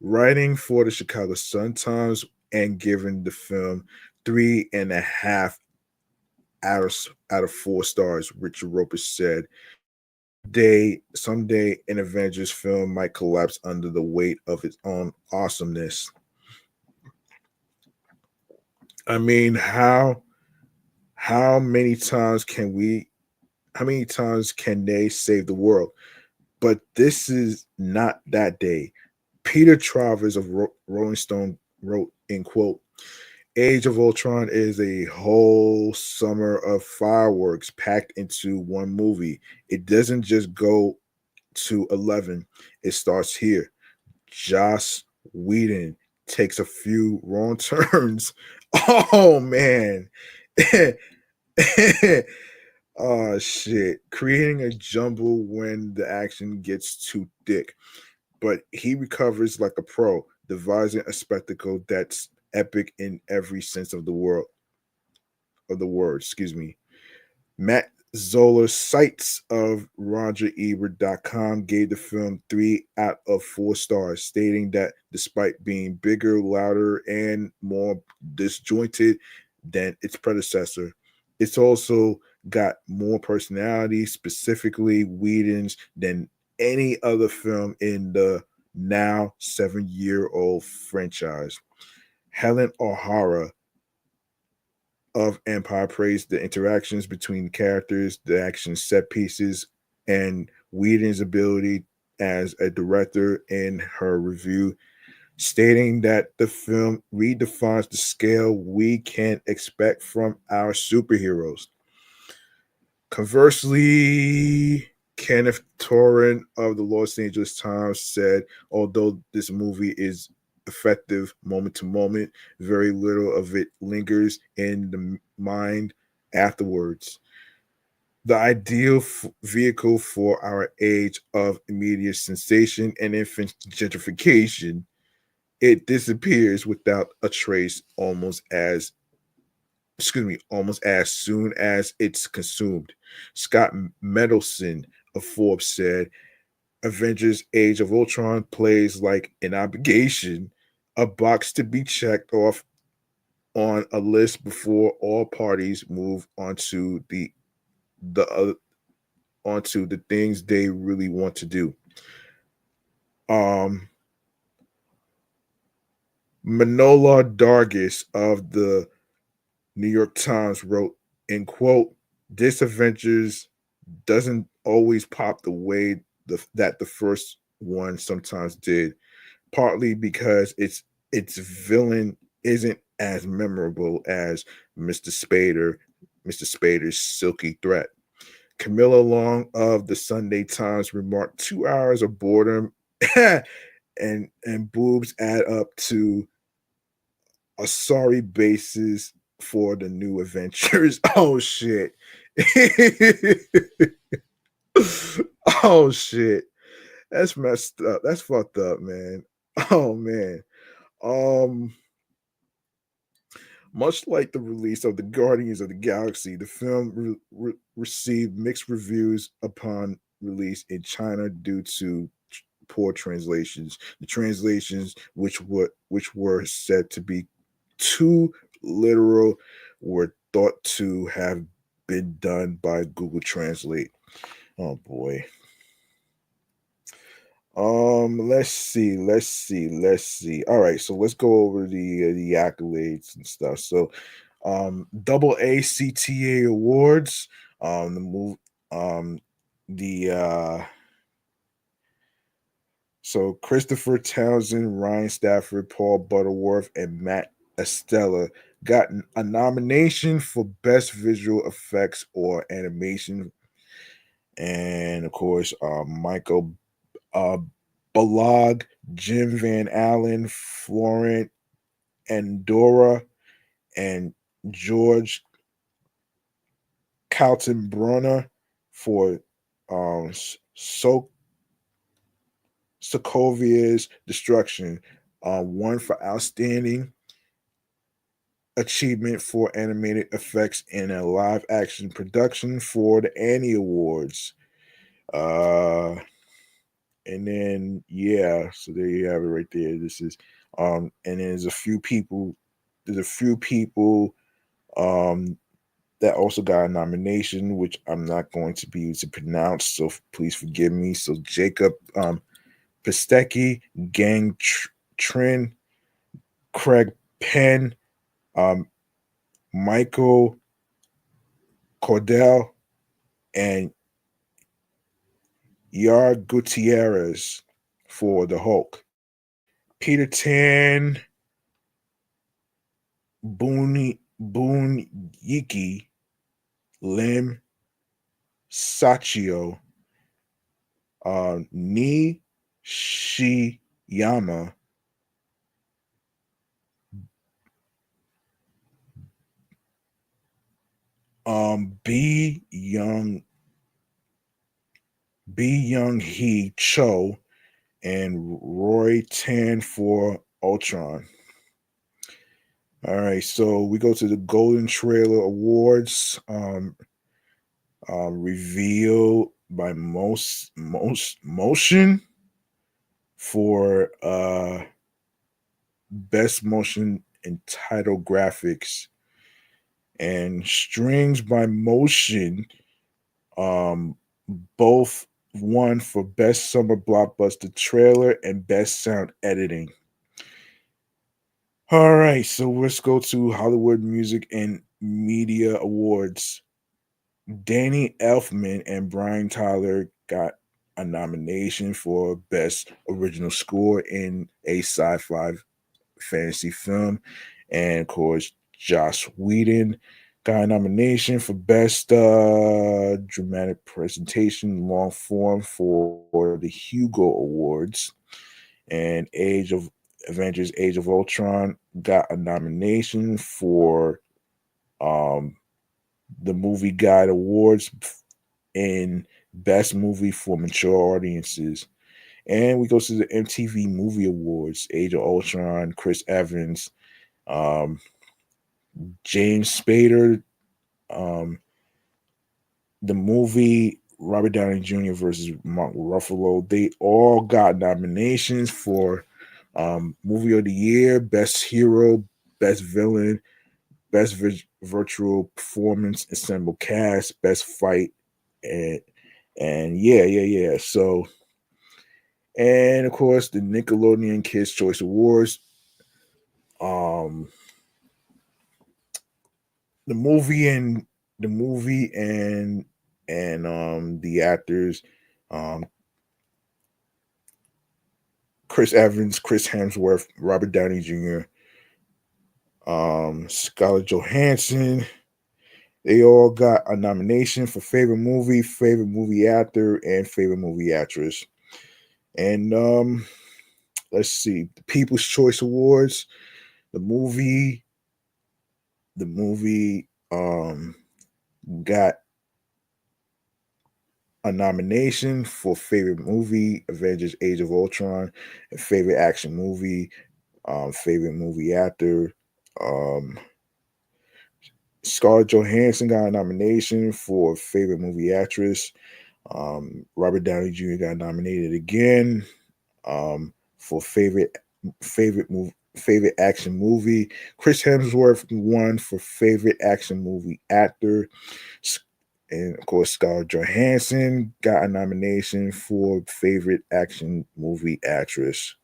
Writing for the Chicago Sun-Times and giving the film 3.5 out of 4 stars, Richard Roper said. Someday an Avengers film might collapse under the weight of its own awesomeness. I mean, how many times can we how many times can they save the world? But this is not that day. Peter Travers of Rolling Stone wrote, in quote, Age of Ultron is a whole summer of fireworks packed into one movie. It doesn't just go to 11. It starts here. Joss Whedon takes a few wrong turns. Oh man. Oh shit. Creating a jumble when the action gets too thick. But he recovers like a pro, devising a spectacle that's epic in every sense of the word, excuse me. Matt Zoller Sites of RogerEbert.com gave the film 3 out of 4 stars, stating that despite being bigger, louder, and more disjointed than its predecessor, it's also got more personality, specifically Whedon's, than any other film in the now 7-year-old franchise. Helen O'Hara of Empire praised the interactions between the characters, the action set pieces, and Whedon's ability as a director in her review, stating that the film redefines the scale we can expect from our superheroes. Conversely, Kenneth Torrin of the Los Angeles Times said, although this movie is effective moment to moment, very little of it lingers in the mind afterwards. The ideal vehicle for our age of immediate sensation and infant gentrification, it disappears without a trace almost as soon as it's consumed. Scott Mendelson of Forbes said, Avengers Age of Ultron plays like an obligation, a box to be checked off on a list before all parties move the onto the things they really want to do. Manola Dargis of the New York Times wrote, in quote, this Avengers doesn't always pop the way that the first one sometimes did, partly because its villain isn't as memorable as Mr. Spader's silky threat. Camilla Long of the Sunday Times remarked 2 hours of boredom and boobs add up to a sorry basis for the new adventures. Oh shit. Oh shit. That's messed up. That's fucked up, man. Oh man. Um Much like the release of the Guardians of the Galaxy, the film received mixed reviews upon release in China due to poor translations. The translations, which were said to be too literal, were thought to have been done by Google Translate. Oh boy. Let's see. All right, so let's go over the accolades and stuff. So, double ACTA awards. The move. The So Christopher Townsend, Ryan Stafford, Paul Butterworth, and Matt Estella got a nomination for Best Visual Effects or Animation, and of course, Michael uh, Balog, Jim Van Allen, Florent Andorra, and George Kaltenbrunner for so Sokovia's Destruction. One for outstanding achievement for animated effects in a live action production for the Annie Awards. Uh, and then yeah, so there you have it right there. This is and there's a few people um that also got a nomination, which I'm not going to be able to pronounce, so please forgive me. So Jacob Pistecki, Gang Trin, Craig Penn, um, Michael Cordell, and Yar Gutierrez for the Hulk. Peter Tan, Boone Yiki, Lim Sacchio, Nishiyama, B Young Hee Cho, and Roy Tan for Ultron. All right, so we go to the Golden Trailer Awards. Revealed by most motion for best motion and title graphics, and strings by motion. Um, both won for best summer blockbuster trailer and best sound editing. All right, so let's go to Hollywood Music and Media Awards. Danny Elfman and Brian Tyler got a nomination for Best Original Score in a Sci-Fi Fantasy Film, and of course, Josh Whedon got a nomination for Best Dramatic Presentation Long Form for the Hugo Awards, and Avengers Age of Ultron got a nomination for um, the Movie Guide Awards in Best Movie for Mature Audiences. And we go to the MTV Movie Awards, Age of Ultron, Chris Evans, um, James Spader, um, the movie Robert Downey Jr. versus Mark Ruffalo. They all got nominations for Movie of the Year, Best Hero, Best Villain, Best Virtual Performance, Ensemble Cast, Best Fight, and yeah. So, and of course, the Nickelodeon Kids Choice Awards. Um, the movie and the movie and the actors, um, Chris Evans, Chris Hemsworth, Robert Downey Jr., Scarlett Johansson. They all got a nomination for favorite movie actor, and favorite movie actress. And let's see, the People's Choice Awards. The movie, the movie got a nomination for favorite movie, Avengers Age of Ultron, and favorite action movie, favorite movie actor. Um, Scarlett Johansson got a nomination for favorite movie actress. Robert Downey Jr. got nominated again for favorite action movie. Chris Hemsworth won for favorite action movie actor. And of course, Scarlett Johansson got a nomination for favorite action movie actress.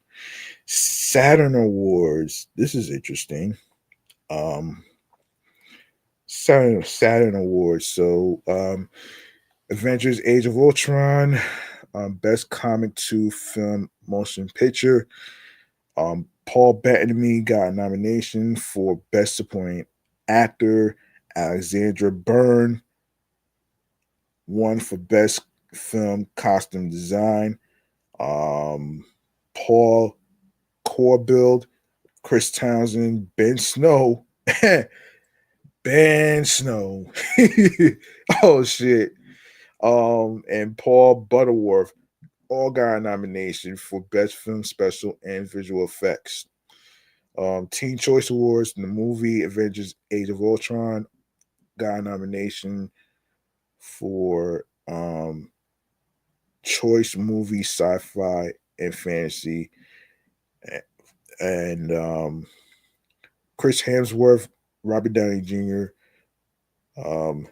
Saturn Awards. This is interesting. Um, Saturn Awards. So, Avengers: Age of Ultron, Best Comic to Film Motion Picture. Paul Bettany got a nomination for Best Supporting Actor. Alexandra Byrne won for Best Film Costume Design. Um, Paul Corbild, Chris Townsend, Ben Snow, Ben Snow. Oh shit. And Paul Butterworth all got a nomination for Best Film Special and Visual Effects. Teen Choice Awards, the movie Avengers Age of Ultron got a nomination for Choice Movie Sci-Fi and Fantasy. And Chris Hemsworth, Robert Downey Jr., um,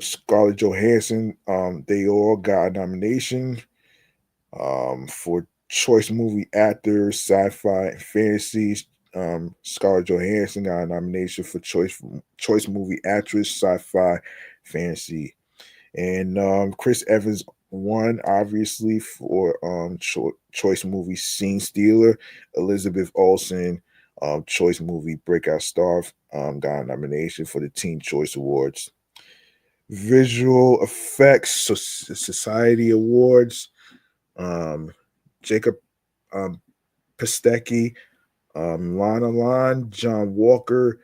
Scarlett Johansson, they all got a nomination for Choice Movie Actor, Sci-Fi, and Fantasy. Scarlett Johansson got a nomination for Choice Movie Actress, Sci-Fi, Fantasy, and Chris Evans won obviously for Choice Movie Scene Stealer. Elizabeth Olsen, Choice Movie Breakout Star, got a nomination for the Teen Choice Awards. Visual Effects Society Awards. Um, Jacob um, Pistecki, Lana Lon, John Walker,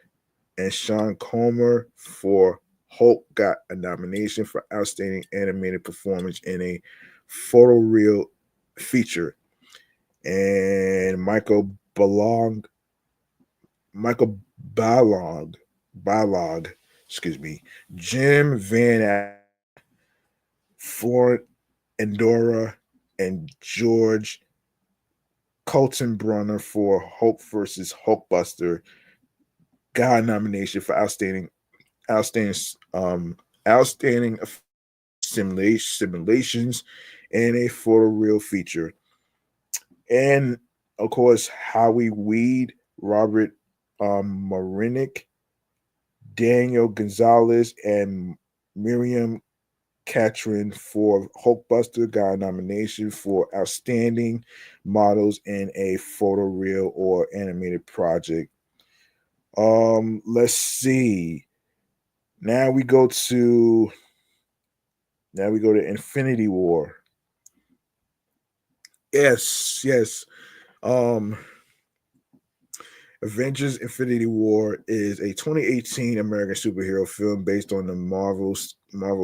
and Sean Comer for Hulk got a nomination for Outstanding Animated Performance in a Photoreal Feature. And Michael Balog, excuse me, Jim Van Florent Endora, and George Colton Brunner for Hulk versus Hulkbuster got a nomination for outstanding um outstanding simulations and a photoreal feature. And of course, Howie Weed, Robert Marinick, Daniel Gonzalez, and Miriam Catron for Hulkbuster got a nomination for Outstanding Models in a Photoreal or Animated Project. Let's see. Now we go to Infinity War. Yes. Um, Avengers Infinity War is a 2018 American superhero film based on the Marvel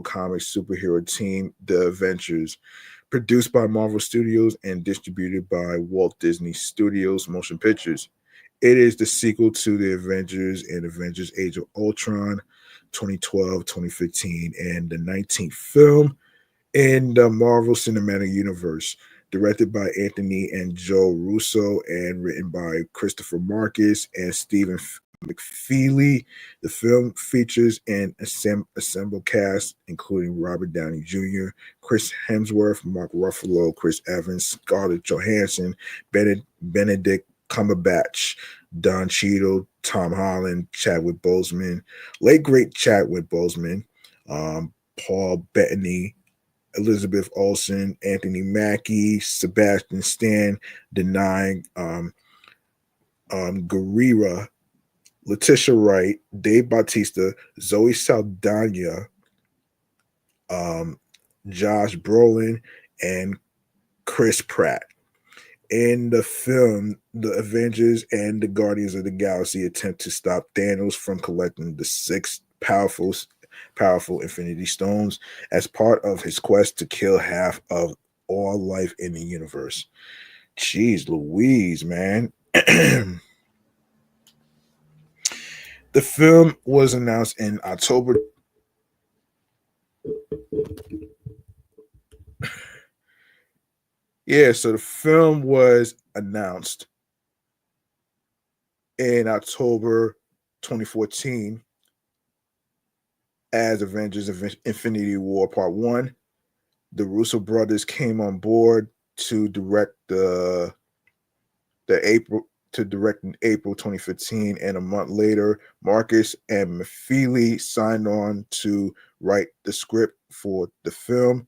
Comics superhero team, The Avengers, produced by Marvel Studios and distributed by Walt Disney Studios Motion Pictures. It is the sequel to The Avengers and Avengers Age of Ultron 2012, 2015, and the 19th film in the Marvel Cinematic Universe, directed by Anthony and Joe Russo and written by Christopher Marcus and Stephen McFeely. The film features an assembled cast including Robert Downey Jr., Chris Hemsworth, Mark Ruffalo, Chris Evans, Scarlett Johansson, Benedict Cumberbatch, Don Cheadle, Tom Holland, Chadwick Boseman, late great Chadwick Boseman, Paul Bettany, Elizabeth Olsen, Anthony Mackie, Sebastian Stan, Denai Guerrera, Letitia Wright, Dave Bautista, Zoe Saldana, um, Josh Brolin, and Chris Pratt. In the film, the Avengers and the Guardians of the Galaxy attempt to stop Thanos from collecting the six powerful Infinity Stones as part of his quest to kill half of all life in the universe. Jeez Louise, man. The film was announced in October. Yeah, so the film was announced in October 2014 as Avengers Infinity War Part 1. The Russo brothers came on board to direct the April to direct in April 2015, and a month later, Marcus and McFeely signed on to write the script for the film,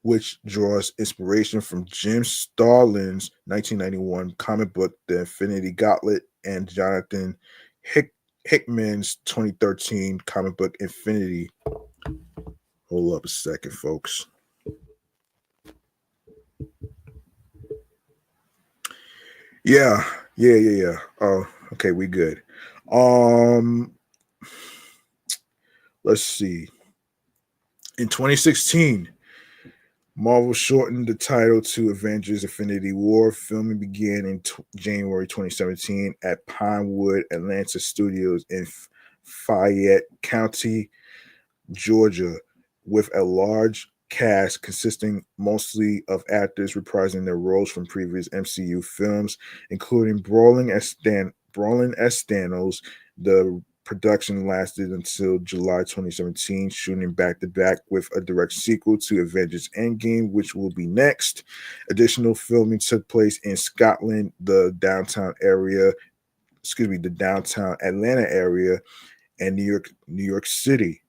which draws inspiration from Jim Starlin's 1991 comic book, The Infinity Gauntlet, and Jonathan Hickman's 2013 comic book, Infinity. Hold up a second, folks. Yeah. Oh, okay, we good. Um, let's see. In 2016, Marvel shortened the title to Avengers Infinity War. Filming began in January 2017 at Pinewood Atlanta Studios in Fayette County, Georgia, with a large cast consisting mostly of actors reprising their roles from previous MCU films, including Brolin as Thanos. The production lasted until July 2017, shooting back to back with a direct sequel to Avengers Endgame, which will be next. Additional filming took place in Scotland, the downtown Atlanta area, and New York City.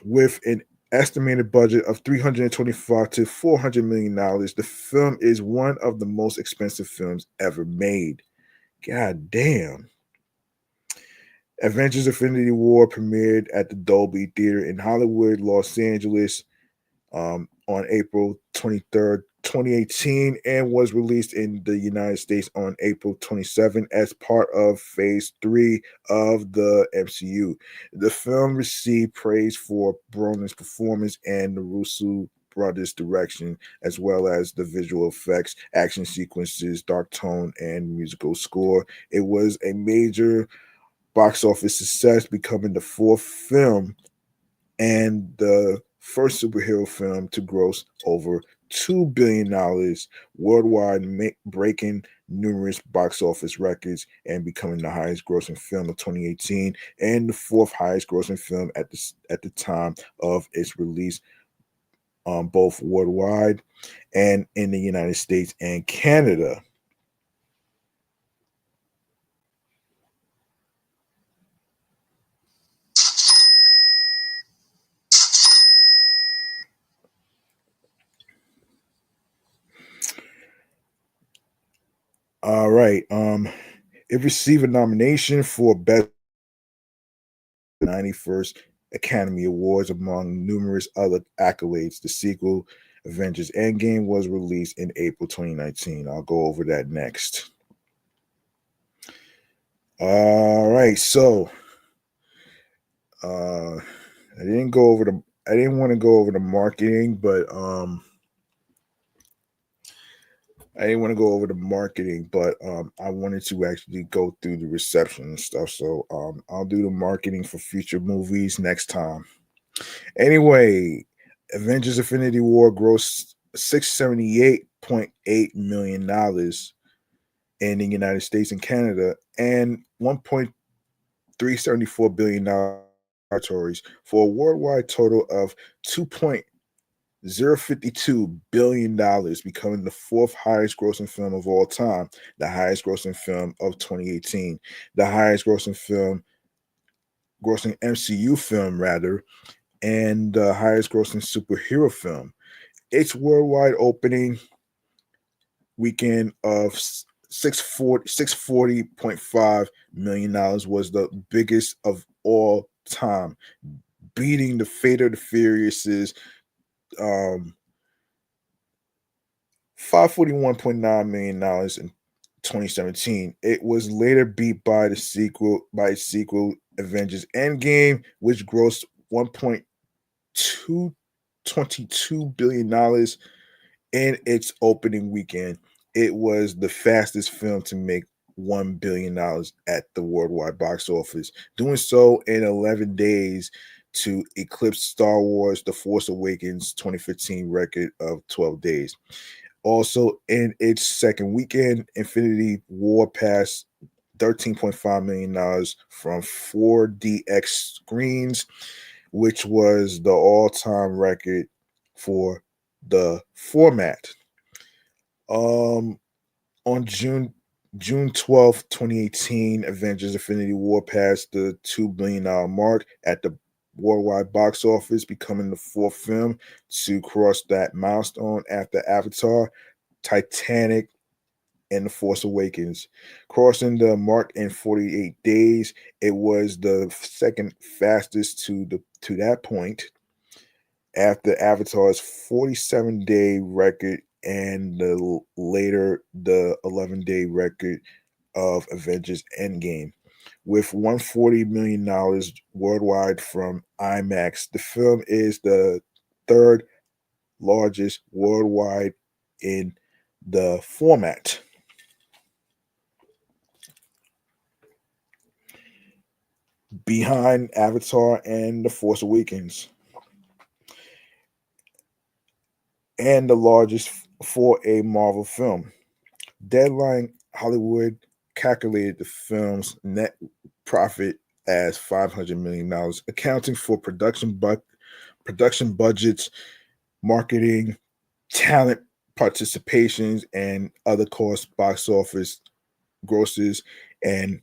With an estimated budget of 325 to 400 million dollars, the film is one of the most expensive films ever made. God damn. Avengers Infinity War premiered at the Dolby Theater in Hollywood, Los Angeles, on April 23rd, 2018, and was released in the United States on April 27 as part of Phase 3 of the MCU. The film received praise for Brolin's performance and the Russo brothers' direction, as well as the visual effects, action sequences, dark tone, and musical score. It was a major box office success, becoming the fourth film and the first superhero film to gross over $2 billion worldwide, breaking numerous box office records and becoming the highest grossing film of 2018 and the fourth highest grossing film at the time of its release, both worldwide and in the United States and Canada. All right. It received a nomination for Best 91st Academy Awards, among numerous other accolades. The sequel, Avengers Endgame, was released in April 2019. I'll go over that next. All right, so I didn't want to go over the marketing, but I wanted to actually go through the reception and stuff. So I'll do the marketing for future movies next time. Anyway, Avengers Infinity War grossed $678.8 million in the United States and Canada and $1.374 billion territories for a worldwide total of $2.052 billion, becoming the fourth highest grossing film of all time, the highest grossing film of 2018, the highest grossing MCU film rather, and the highest grossing superhero film. Its worldwide opening weekend of $640.5 million was the biggest of all time, beating the Fate of the Furious's $541.9 million in 2017. It was later beat by its sequel, Avengers Endgame, which grossed $1.222 billion in its opening weekend. It was the fastest film to make $1 billion at the worldwide box office, doing so in 11 days to eclipse Star Wars The Force Awakens 2015 record of 12 days. Also, in its second weekend, Infinity War passed $13.5 million from 4DX screens, which was the all-time record for the format. On June 12th, 2018, Avengers Infinity War passed the $2 billion mark at the worldwide box office, becoming the fourth film to cross that milestone after Avatar, Titanic, and The Force Awakens. Crossing the mark in 48 days, it was the second fastest to that point after Avatar's 47-day record and the 11-day record of Avengers Endgame. With $140 million worldwide from IMAX, the film is the third largest worldwide in the format. Behind Avatar and The Force Awakens, and the largest for a Marvel film. Deadline Hollywood calculated the film's net profit as $500 million, accounting for production budgets, marketing, talent participations, and other costs, box office grosses, and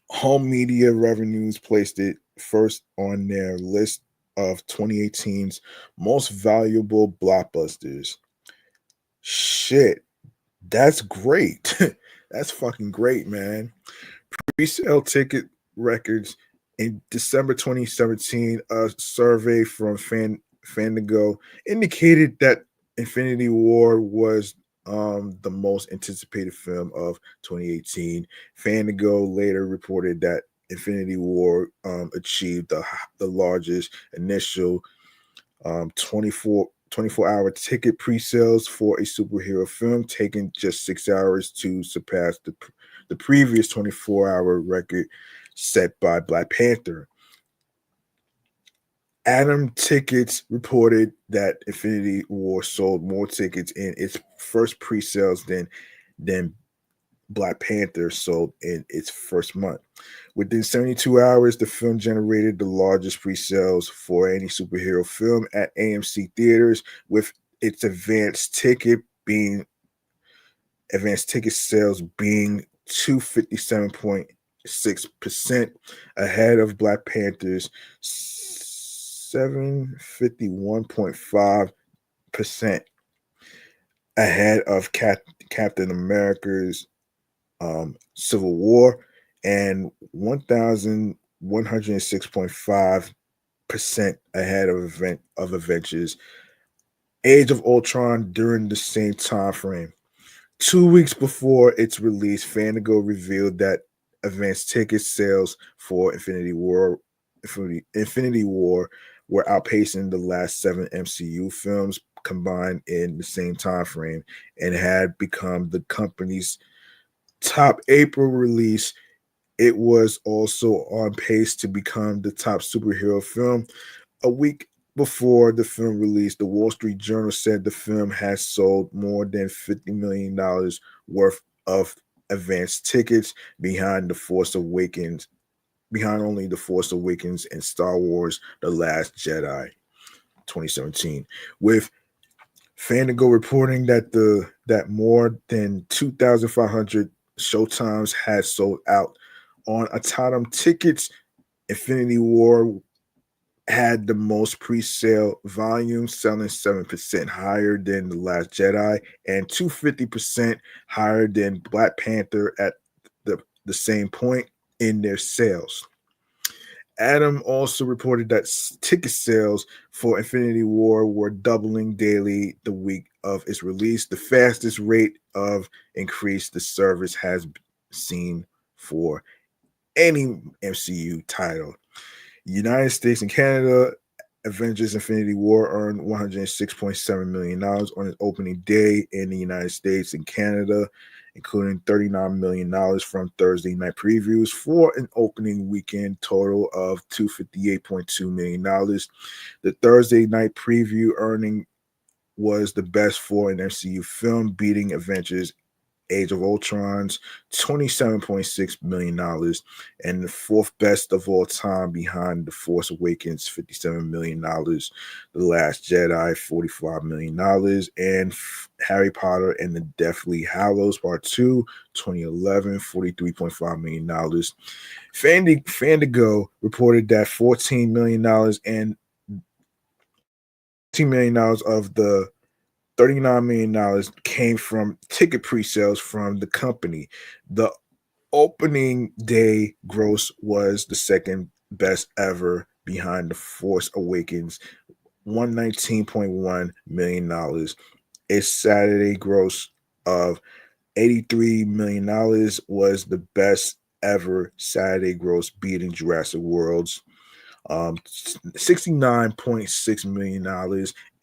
home media revenues placed it first on their list of 2018's most valuable blockbusters. Shit, that's great. That's fucking great, man. Pre-sale ticket records. In December 2017, a survey from Fandango indicated that Infinity War was the most anticipated film of 2018. Fandango later reported that Infinity War achieved the largest initial 24-hour ticket pre-sales for a superhero film, taking just 6 hours to surpass the previous 24-hour record set by Black Panther. Adam Tickets reported that Infinity War sold more tickets in its first pre-sales than Black Panther sold in its first month. Within 72 hours, the film generated the largest pre-sales for any superhero film at AMC theaters, with its advanced ticket sales being 257.6% ahead of Black Panther's 751.5%, ahead of Captain America's Civil War, and 1,106.5% ahead of Avengers Age of Ultron during the same time frame. 2 weeks before its release, Fandango revealed that advanced ticket sales for Infinity War were outpacing the last 7 MCU films combined in the same time frame, and had become the company's top April release. It was also on pace to become the top superhero film. A week before the film release, the Wall Street Journal said the film has sold more than $50 million worth of advanced tickets behind only The Force Awakens and Star Wars The Last Jedi 2017. With Fandango reporting that more than 2,500 showtimes had sold out on Atom tickets, Infinity War had the most pre-sale volume, selling 7% higher than The Last Jedi and 250% higher than Black Panther at the same point in their sales. Adam also reported that ticket sales for Infinity War were doubling daily the week of its release, the fastest rate of increase the service has seen for any MCU title. United States and Canada, Avengers Infinity War earned $106.7 million on its opening day in the United States and Canada, including $39 million from Thursday night previews, for an opening weekend total of $258.2 million. The Thursday night preview earning was the best for an MCU film, beating Avengers Age of Ultron's $27.6 million, and the fourth best of all time behind The Force Awakens' $57 million, The Last Jedi $45 million, and Harry Potter and the Deathly Hallows Part 2 2011 $43.5 million. Fandango reported that $14 million and $10 million of the $39 million came from ticket pre-sales from the company. The opening day gross was the second best ever behind The Force Awakens, $119.1 million. Its Saturday gross of $83 million was the best ever Saturday gross, beating Jurassic World's $69.6 million,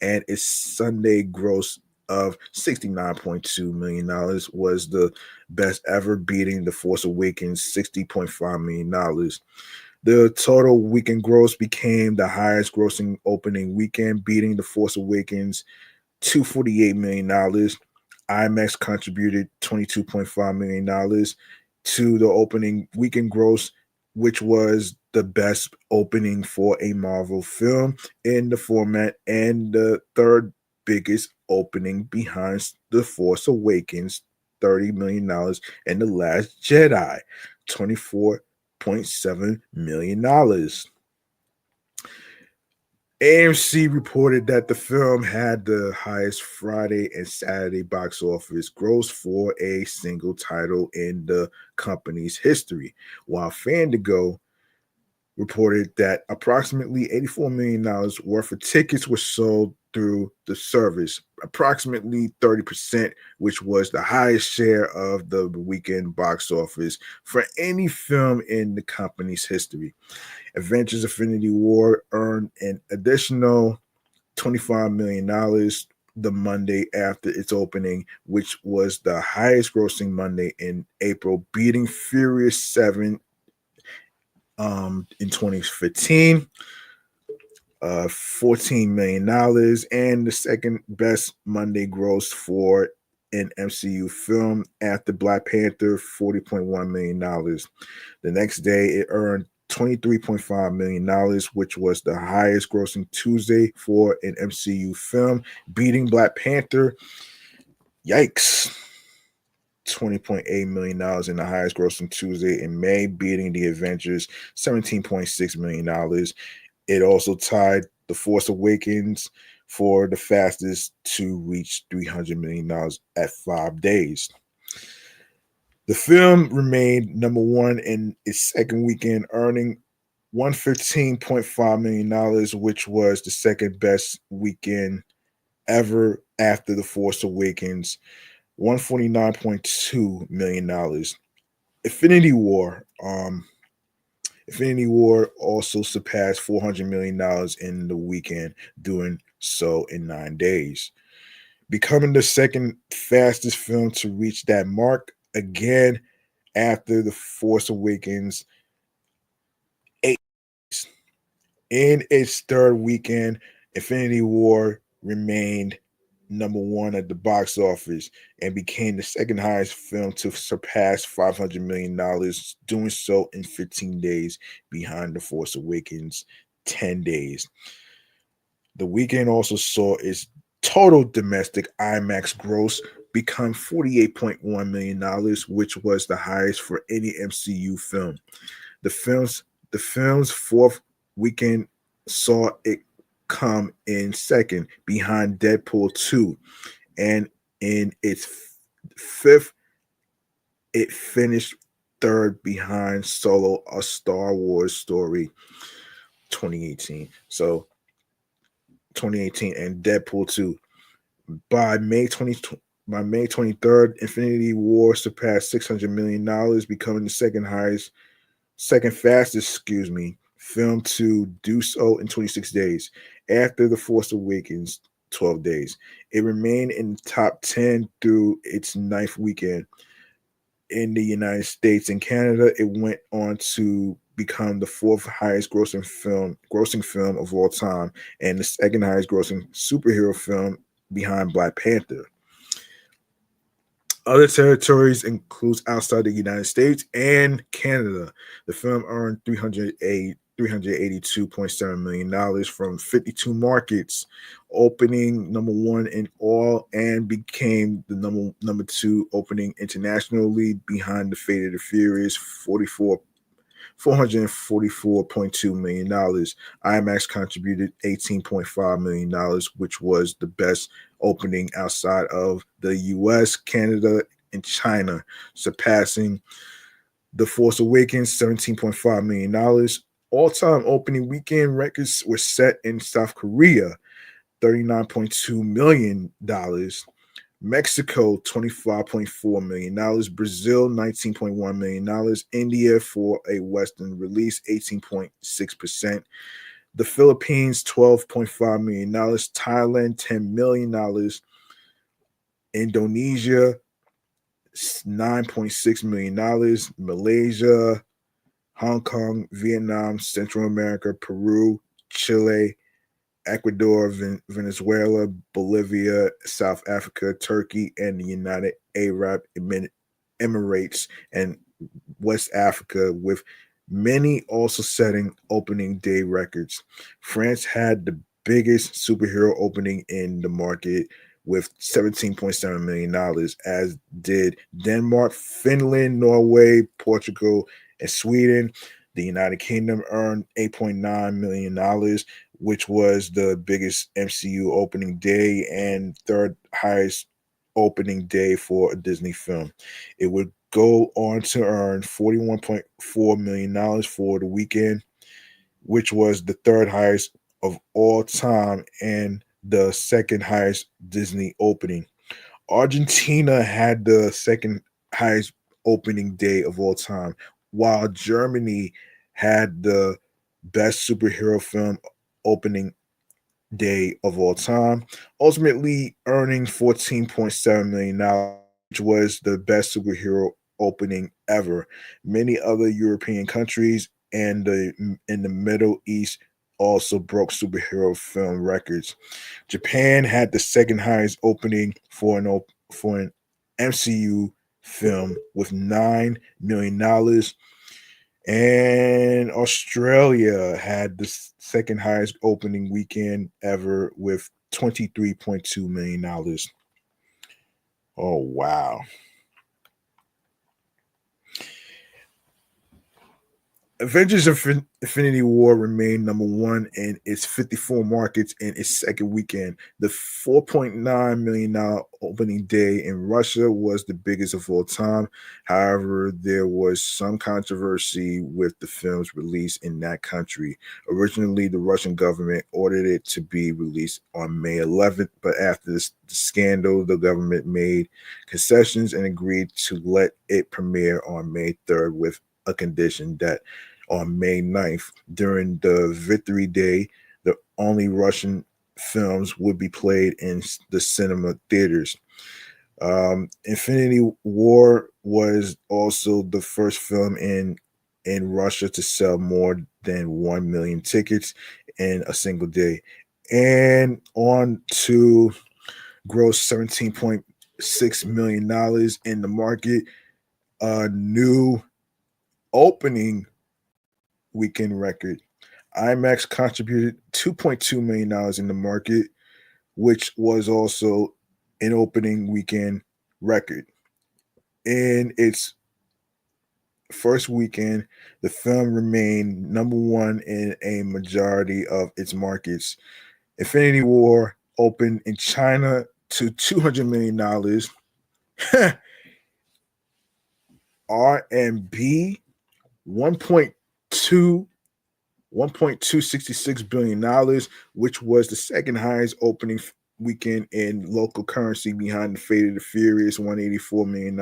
and its Sunday gross of $69.2 million was the best ever, beating The Force Awakens $60.5 million. The total weekend gross became the highest grossing opening weekend, beating The Force Awakens $248 million. IMAX contributed $22.5 million to the opening weekend gross, which was the best opening for a Marvel film in the format and the third biggest opening behind The Force Awakens, $30 million, and The Last Jedi, $24.7 million. AMC reported that the film had the highest Friday and Saturday box office gross for a single title in the company's history, while Fandango reported that approximately $84 million worth of tickets were sold through the service, approximately 30%, which was the highest share of the weekend box office for any film in the company's history. Avengers Infinity War earned an additional $25 million the Monday after its opening, which was the highest grossing Monday in April, beating Furious 7 in 2015, $14 million, and the second best Monday gross for an MCU film after Black Panther, $40.1 million. The next day, it earned $23.5 million, which was the highest grossing Tuesday for an MCU film, beating Black Panther. Yikes. $20.8 million in the highest grossing Tuesday in May, beating the Avengers $17.6 million. It also tied The Force Awakens for the fastest to reach $300 million at 5 days. The film remained number one in its second weekend, earning $115.5 million, which was the second best weekend ever after The Force Awakens, $149.2 million. Infinity War. Infinity War also surpassed $400 million in the weekend, doing so in 9 days, becoming the second fastest film to reach that mark again after The Force Awakens. 8 in its third weekend, Infinity War remained number one at the box office and became the second highest film to surpass $500 million, doing so in 15 days behind The Force Awakens' 10 days. The weekend also saw its total domestic IMAX gross become $48.1 million, which was the highest for any MCU film. The film's fourth weekend saw it come in second behind Deadpool 2, and in its fifth, it finished third behind Solo: A Star Wars Story 2018. So 2018 and Deadpool 2. By May 23rd, Infinity War surpassed $600 million, becoming the second fastest, film to do so in 26 days, after The Force Awakens, 12 days. It remained in the top 10 through its ninth weekend. In the United States and Canada, it went on to become the fourth highest grossing film of all time, and the second highest grossing superhero film behind Black Panther. Other territories includes outside the United States and Canada. The film earned $382.7 million from 52 markets, opening number one in all, and became the number two opening internationally behind The Fate of the Furious, $444.2 million. IMAX contributed $18.5 million, which was the best opening outside of the US, Canada, and China, surpassing The Force Awakens, $17.5 million. All-time opening weekend records were set in South Korea, $39.2 million. Mexico, $25.4 million. Brazil, $19.1 million. India, for a Western release, 18.6%. The Philippines, $12.5 million. Thailand, $10 million. Indonesia, $9.6 million. Malaysia, Hong Kong, Vietnam, Central America, Peru, Chile, Ecuador, Venezuela, Bolivia, South Africa, Turkey, and the United Arab Emirates and West Africa, with many also setting opening day records. France had the biggest superhero opening in the market with $17.7 million, as did Denmark, Finland, Norway, Portugal, and Sweden. The United Kingdom earned $8.9 million, which was the biggest MCU opening day and third highest opening day for a Disney film. It would go on to earn $41.4 million for the weekend, which was the third highest of all time and the second highest Disney opening. Argentina had the second highest opening day of all time, while Germany had the best superhero film opening day of all time, ultimately earning $14.7 million, which was the best superhero opening ever. Many other European countries and in the Middle East also broke superhero film records. Japan had the second highest opening for an MCU film with $9 million, and Australia had the second highest opening weekend ever with $23.2 million. Oh, wow. Avengers Infinity War remained number one in its 54 markets in its second weekend. The $4.9 million opening day in Russia was the biggest of all time. However, there was some controversy with the film's release in that country. Originally, the Russian government ordered it to be released on May 11th, but after the scandal, the government made concessions and agreed to let it premiere on May 3rd with a condition that on May 9th, during the Victory Day, the only Russian films would be played in the cinema theaters. Infinity War was also the first film in Russia to sell more than 1 million tickets in a single day, and on to gross $17.6 million in the market. A new opening weekend record. IMAX contributed $2.2 million in the market, which was also an opening weekend record. In its first weekend, the film remained number one in a majority of its markets. Infinity War opened in China to $200 million. RMB 1.2 $1.266 billion, which was the second highest opening weekend in local currency behind the Fate of the Furious, $184 million,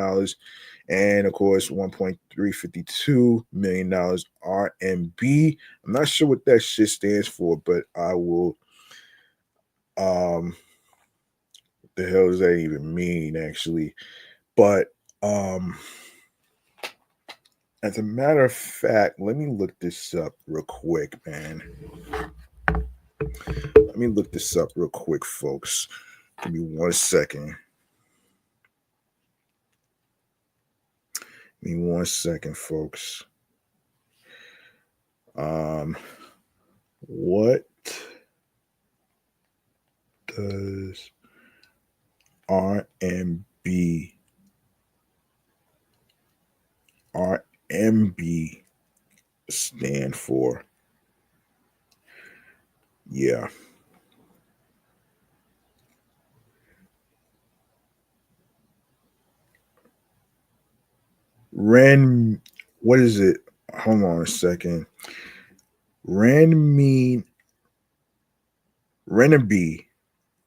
and of course $1.352 million RMB. I'm not sure what that shit stands for, but I will. What the hell does that even mean, actually? But as a matter of fact, let me look this up real quick, man. Let me look this up real quick, folks. Give me 1 second. Give me 1 second, folks. What does RMB stand for? Yeah. What is it? Hold on a second. Renminbi. Renminbi.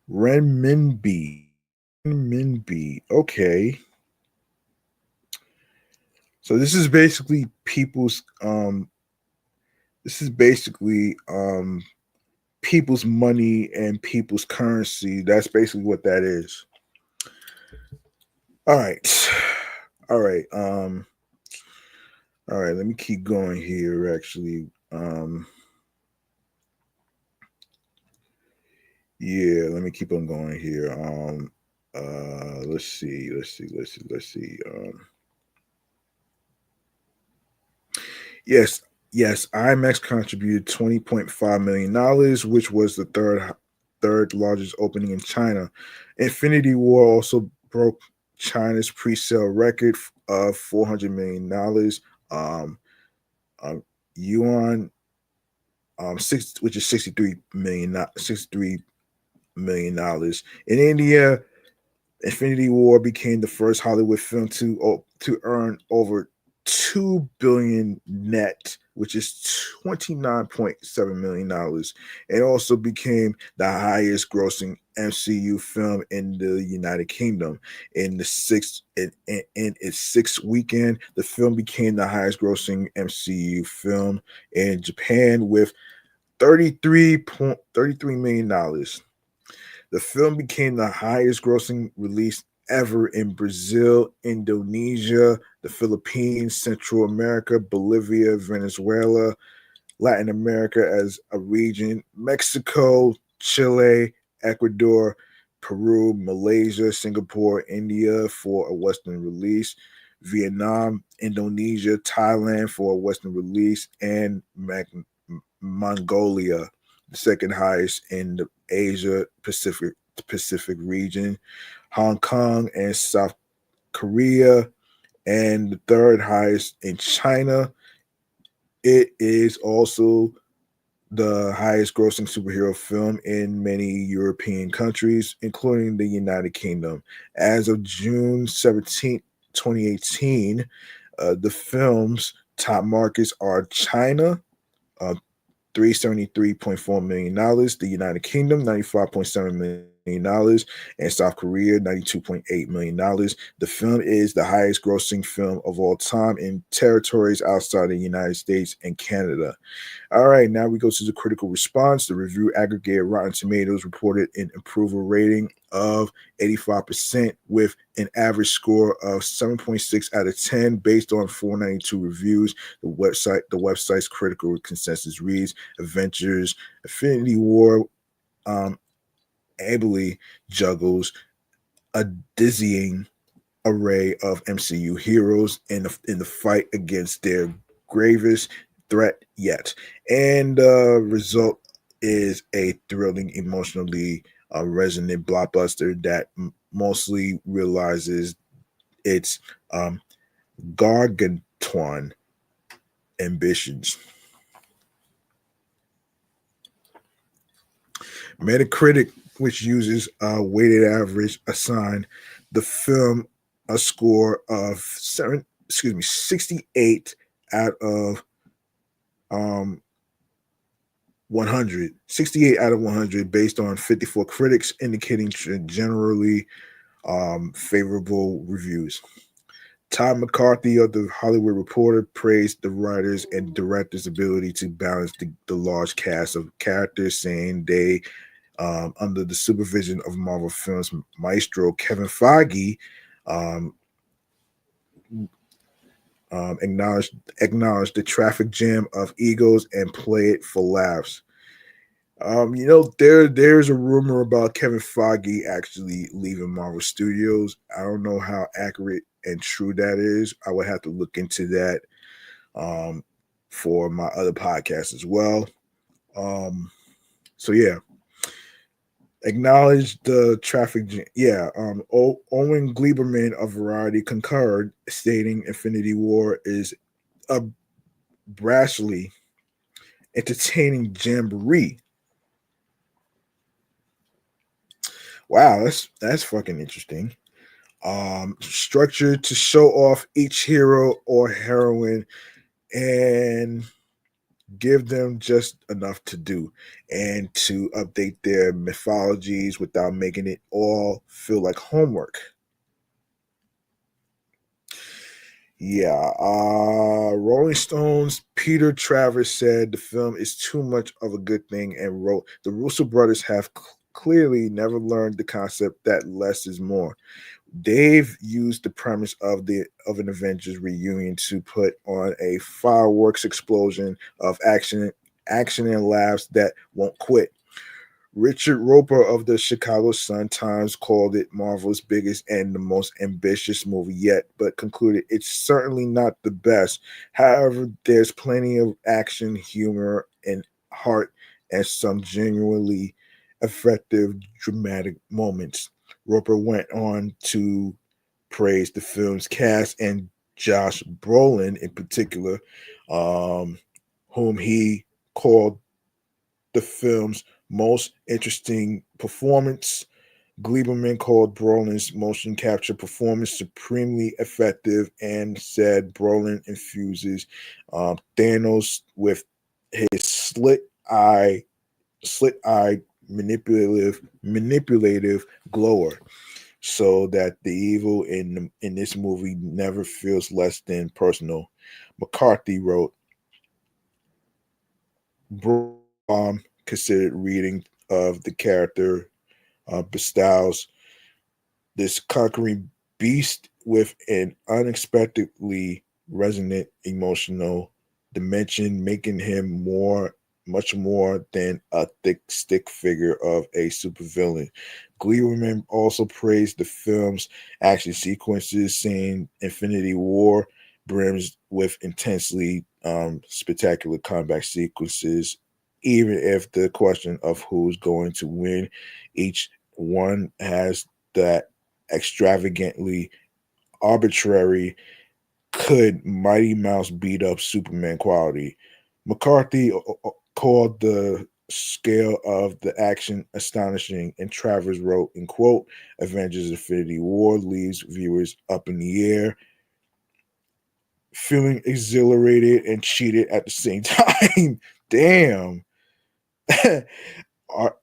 Renminbi. Renminbi. Okay. So this is basically people's money and people's currency. That's basically what that is. All right. All right. All right, let me keep going here actually. Yeah, let me keep on going here. Let's see. Yes, IMAX contributed $20.5 million, which was the third largest opening in China. Infinity War also broke China's pre-sale record of $400 million. Um, yuan which is 63 million dollars. In India, Infinity War became the first Hollywood film to earn over 2 billion net, which is $29.7 million, and also became the highest grossing MCU film in the United Kingdom. In its sixth weekend, the film became the highest grossing MCU film in Japan with $33.33 million. The film became the highest grossing release ever in Brazil, Indonesia, the Philippines, Central America, Bolivia, Venezuela, Latin America as a region, Mexico, Chile, Ecuador, Peru, Malaysia, Singapore, India for a Western release, Vietnam, Indonesia, Thailand for a Western release, and Mongolia, the second highest in the Asia Pacific region, Hong Kong and South Korea, and the third highest in China. It is also the highest grossing superhero film in many European countries, including the United Kingdom. As of June 17th, 2018, the film's top markets are China, uh, $373.4 million, the United Kingdom, $95.7 million, and South Korea, $92.8 million. The film is the highest grossing film of all time in territories outside the United States and Canada. All right, now we go to the critical response. The review aggregated Rotten Tomatoes reported an approval rating of 85% with an average score of 7.6 out of 10 based on 492 reviews. The website's critical consensus reads: Avengers Infinity War ably juggles a dizzying array of MCU heroes in the fight against their gravest threat yet, and the result is a thrilling, emotionally resonant blockbuster that mostly realizes its gargantuan ambitions. Metacritic, which uses a weighted average, assigned the film a score of 68 out of 100. 68 out of 100 based on 54 critics, indicating generally favorable reviews. Todd McCarthy of the Hollywood Reporter praised the writers and directors' ability to balance the large cast of characters, saying they, under the supervision of Marvel Films maestro Kevin Feige, um, acknowledged the traffic jam of egos and play it for laughs. There's a rumor about Kevin Feige actually leaving Marvel Studios. I don't know how accurate and true that is. I would have to look into that for my other podcast as well. So yeah, acknowledge the traffic jam. Yeah, Owen Gleiberman of Variety concurred, stating Infinity War is a brashly entertaining jamboree. Wow, that's fucking interesting. Structured to show off each hero or heroine and give them just enough to do, and to update their mythologies without making it all feel like homework. Yeah, Rolling Stones' Peter Travers said the film is too much of a good thing and wrote, the Russo brothers have clearly never learned the concept that less is more. Dave used the premise of an Avengers reunion to put on a fireworks explosion of action and laughs that won't quit. Richard Roper of the Chicago Sun-Times called it Marvel's biggest and the most ambitious movie yet, but concluded it's certainly not the best. However, there's plenty of action, humor, and heart, and some genuinely effective, dramatic moments. Roper went on to praise the film's cast and Josh Brolin in particular, whom he called the film's most interesting performance. Gleberman called Brolin's motion capture performance supremely effective and said Brolin infuses Thanos with his eye, slit-eyed, manipulative glower, so that the evil in this movie never feels less than personal. McCarthy wrote, considered reading of the character bestows this conquering beast with an unexpectedly resonant emotional dimension, making him much more than a thick stick figure of a supervillain. Gleeman also praised the film's action sequences, saying Infinity War brims with intensely spectacular combat sequences, even if the question of who's going to win each one has that extravagantly arbitrary could Mighty Mouse beat up Superman quality. McCarthy called the scale of the action astonishing, and Travers wrote, in quote, Avengers Infinity War leaves viewers up in the air, feeling exhilarated and cheated at the same time. Damn. Are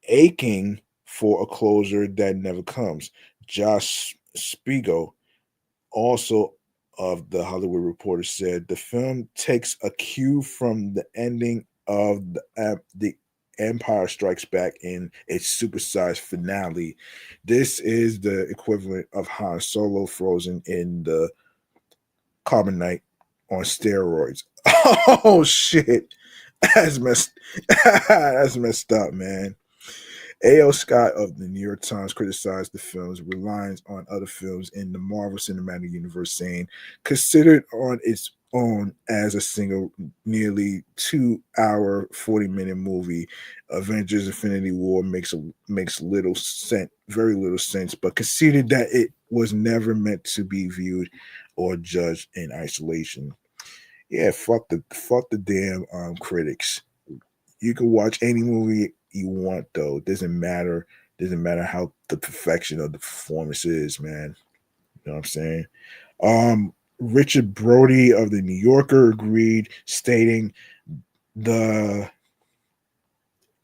aching for a closure that never comes. Josh Spiegel, also of the Hollywood Reporter, said the film takes a cue from the ending of the Empire Strikes Back in its supersized finale. This is the equivalent of Han Solo frozen in the carbonite on steroids. Oh shit. That's messed that's messed up, man. A.L. Scott of the New York Times criticized the film's reliance on other films in the Marvel Cinematic Universe, saying, considered on its own as a single, nearly 2 hour, 40-minute movie, Avengers Infinity War makes little sense, very little sense, but conceded that it was never meant to be viewed or judged in isolation. Yeah, fuck the damn critics. You can watch any movie you want, though. It doesn't matter. Doesn't matter how the perfection of the performance is, man. You know what I'm saying? Richard Brody of the New Yorker agreed, stating the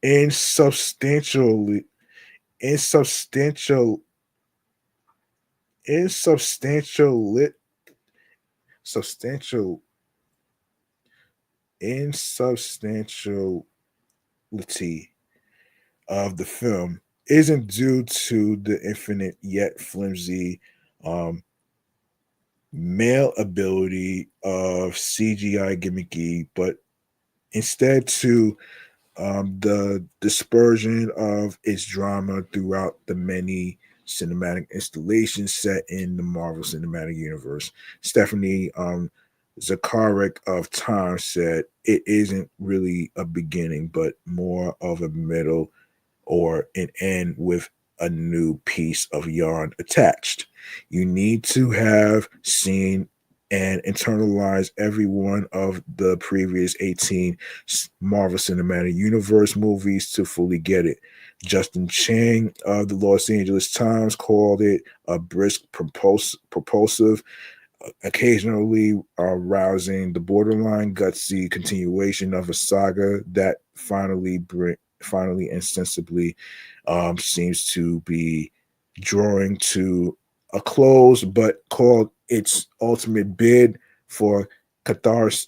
insubstantial, insubstantial, insubstantial, substantial, insubstantiality of the film isn't due to the infinite yet flimsy um, male ability of CGI gimmicky, but instead to the dispersion of its drama throughout the many cinematic installations set in the Marvel Cinematic Universe. Stephanie Zacharek of Time said it isn't really a beginning, but more of a middle or an end with a new piece of yarn attached. You need to have seen and internalized every one of the previous 18 Marvel Cinematic Universe movies to fully get it. Justin Chang of the Los Angeles Times called it a brisk, propulsive, occasionally rousing, the borderline gutsy continuation of a saga that finally and sensibly seems to be drawing to a close, but called its ultimate bid for catharsis,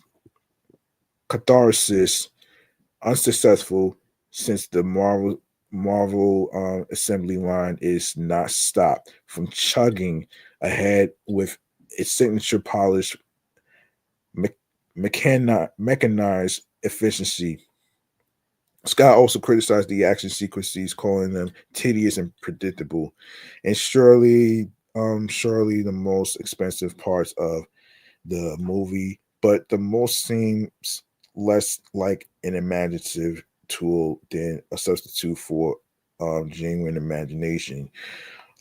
catharsis unsuccessful, since the Marvel assembly line is not stopped from chugging ahead with its signature polished me- mechanized efficiency. Scott also criticized the action sequences, calling them tedious and predictable, and surely the most expensive parts of the movie, but the most seems less like an imaginative tool than a substitute for genuine imagination.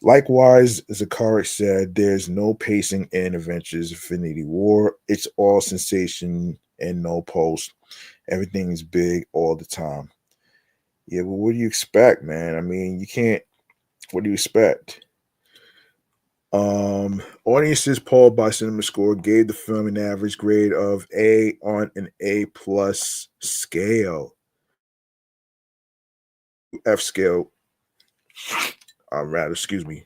Likewise, Zakaric said, there's no pacing in Avengers Infinity War. It's all sensation and no pulse. Everything is big all the time. Yeah, but what do you expect, man? I mean, you can't. What do you expect? Audiences polled by Cinema Score gave the film an average grade of A on an A plus scale, F scale. Rather, excuse me.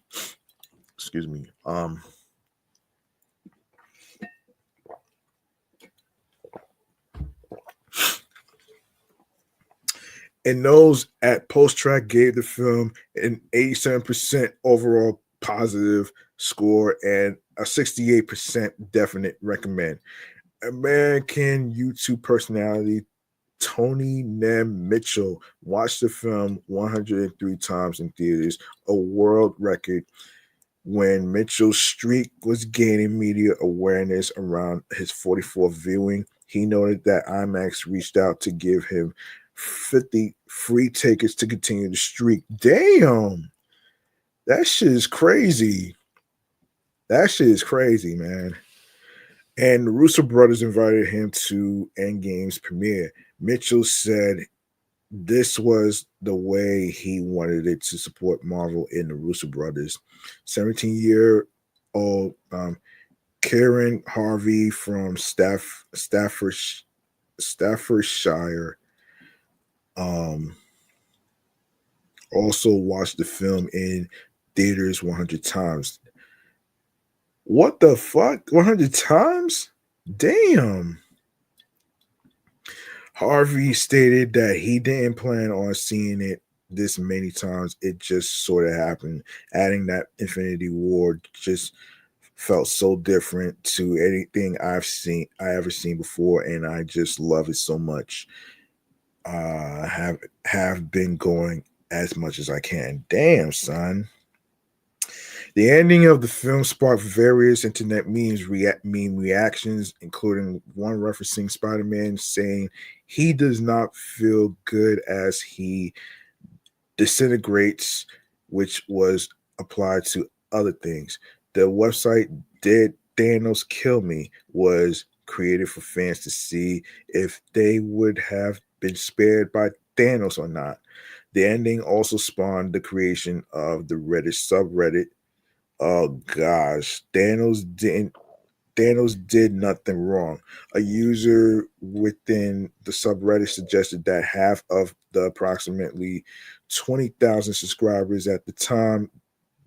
And those at Post Track gave the film an 87% overall positive score and a 68% definite recommend. American YouTube personality Tony Nem Mitchell watched the film 103 times in theaters, a world record. When Mitchell's streak was gaining media awareness around his 44th viewing, he noted that IMAX reached out to give him 50 free tickets to continue the streak. Damn, that shit is crazy. That shit is crazy, man. And the Russo brothers invited him to Endgame's premiere. Mitchell said this was the way he wanted it to support Marvel and the Russo brothers. 17-year-old Karen Harvey from Staffordshire um, also watched the film in theaters 100 times. What the fuck? 100 times? Damn. Harvey stated that he didn't plan on seeing it this many times. It just sort of happened, adding that Infinity War just felt so different to anything I ever seen before, and I just love it so much. Have been going as much as I can. Damn, son. The ending of the film sparked various internet meme reactions, including one referencing Spider-Man saying he does not feel good as he disintegrates, which was applied to other things. The website Did Thanos Kill Me was created for fans to see if they would have been spared by Thanos or not. The ending also spawned the creation of the Reddit subreddit. Oh gosh, Thanos did nothing wrong. A user within the subreddit suggested that half of the approximately 20,000 subscribers at the time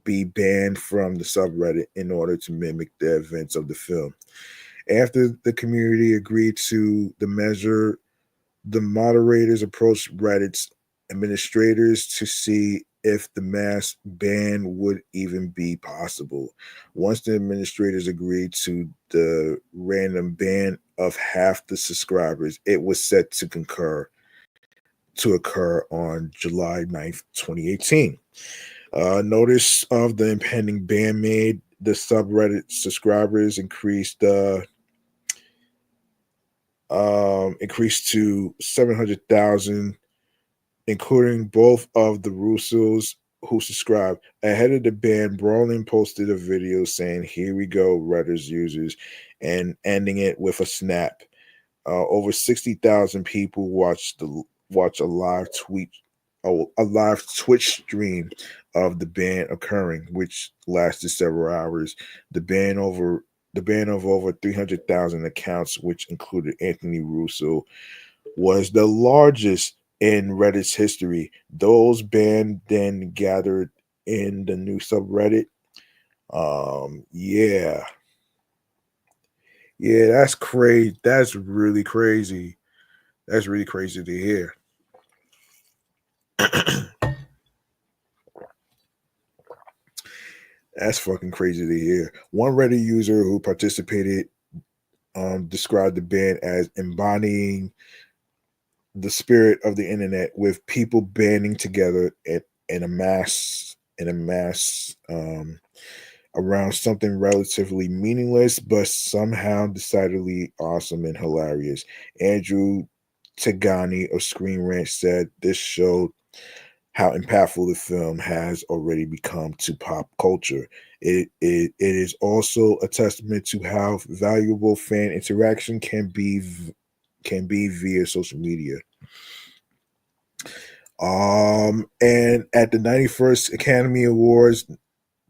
be banned from the subreddit in order to mimic the events of the film. After the community agreed to the measure, the moderators approached Reddit's administrators to see if the mass ban would even be possible. Once the administrators agreed to the random ban of half the subscribers, it was set to occur on July 9th, 2018. Notice of the impending ban made the subreddit subscribers increased to 700,000, including both of the Russos who subscribed. Ahead of the ban, Brolin posted a video saying, "Here we go, Reddit users," and ending it with a snap. Over 60,000 people watch a live Twitch stream of the ban occurring, which lasted several hours. The ban of over 300,000 accounts, which included Anthony Russo, was the largest in Reddit's history. Those banned then gathered in the new subreddit. Yeah. Yeah, that's crazy. That's really crazy. That's really crazy to hear. That's fucking crazy to hear. One Reddit user who participated described the band as embodying the spirit of the internet, with people banding together in a mass around something relatively meaningless but somehow decidedly awesome and hilarious. Andrew Tagani of Screen Rant said this showed how impactful the film has already become to pop culture. It is also a testament to how valuable fan interaction can be can be via social media. And at the 91st Academy Awards,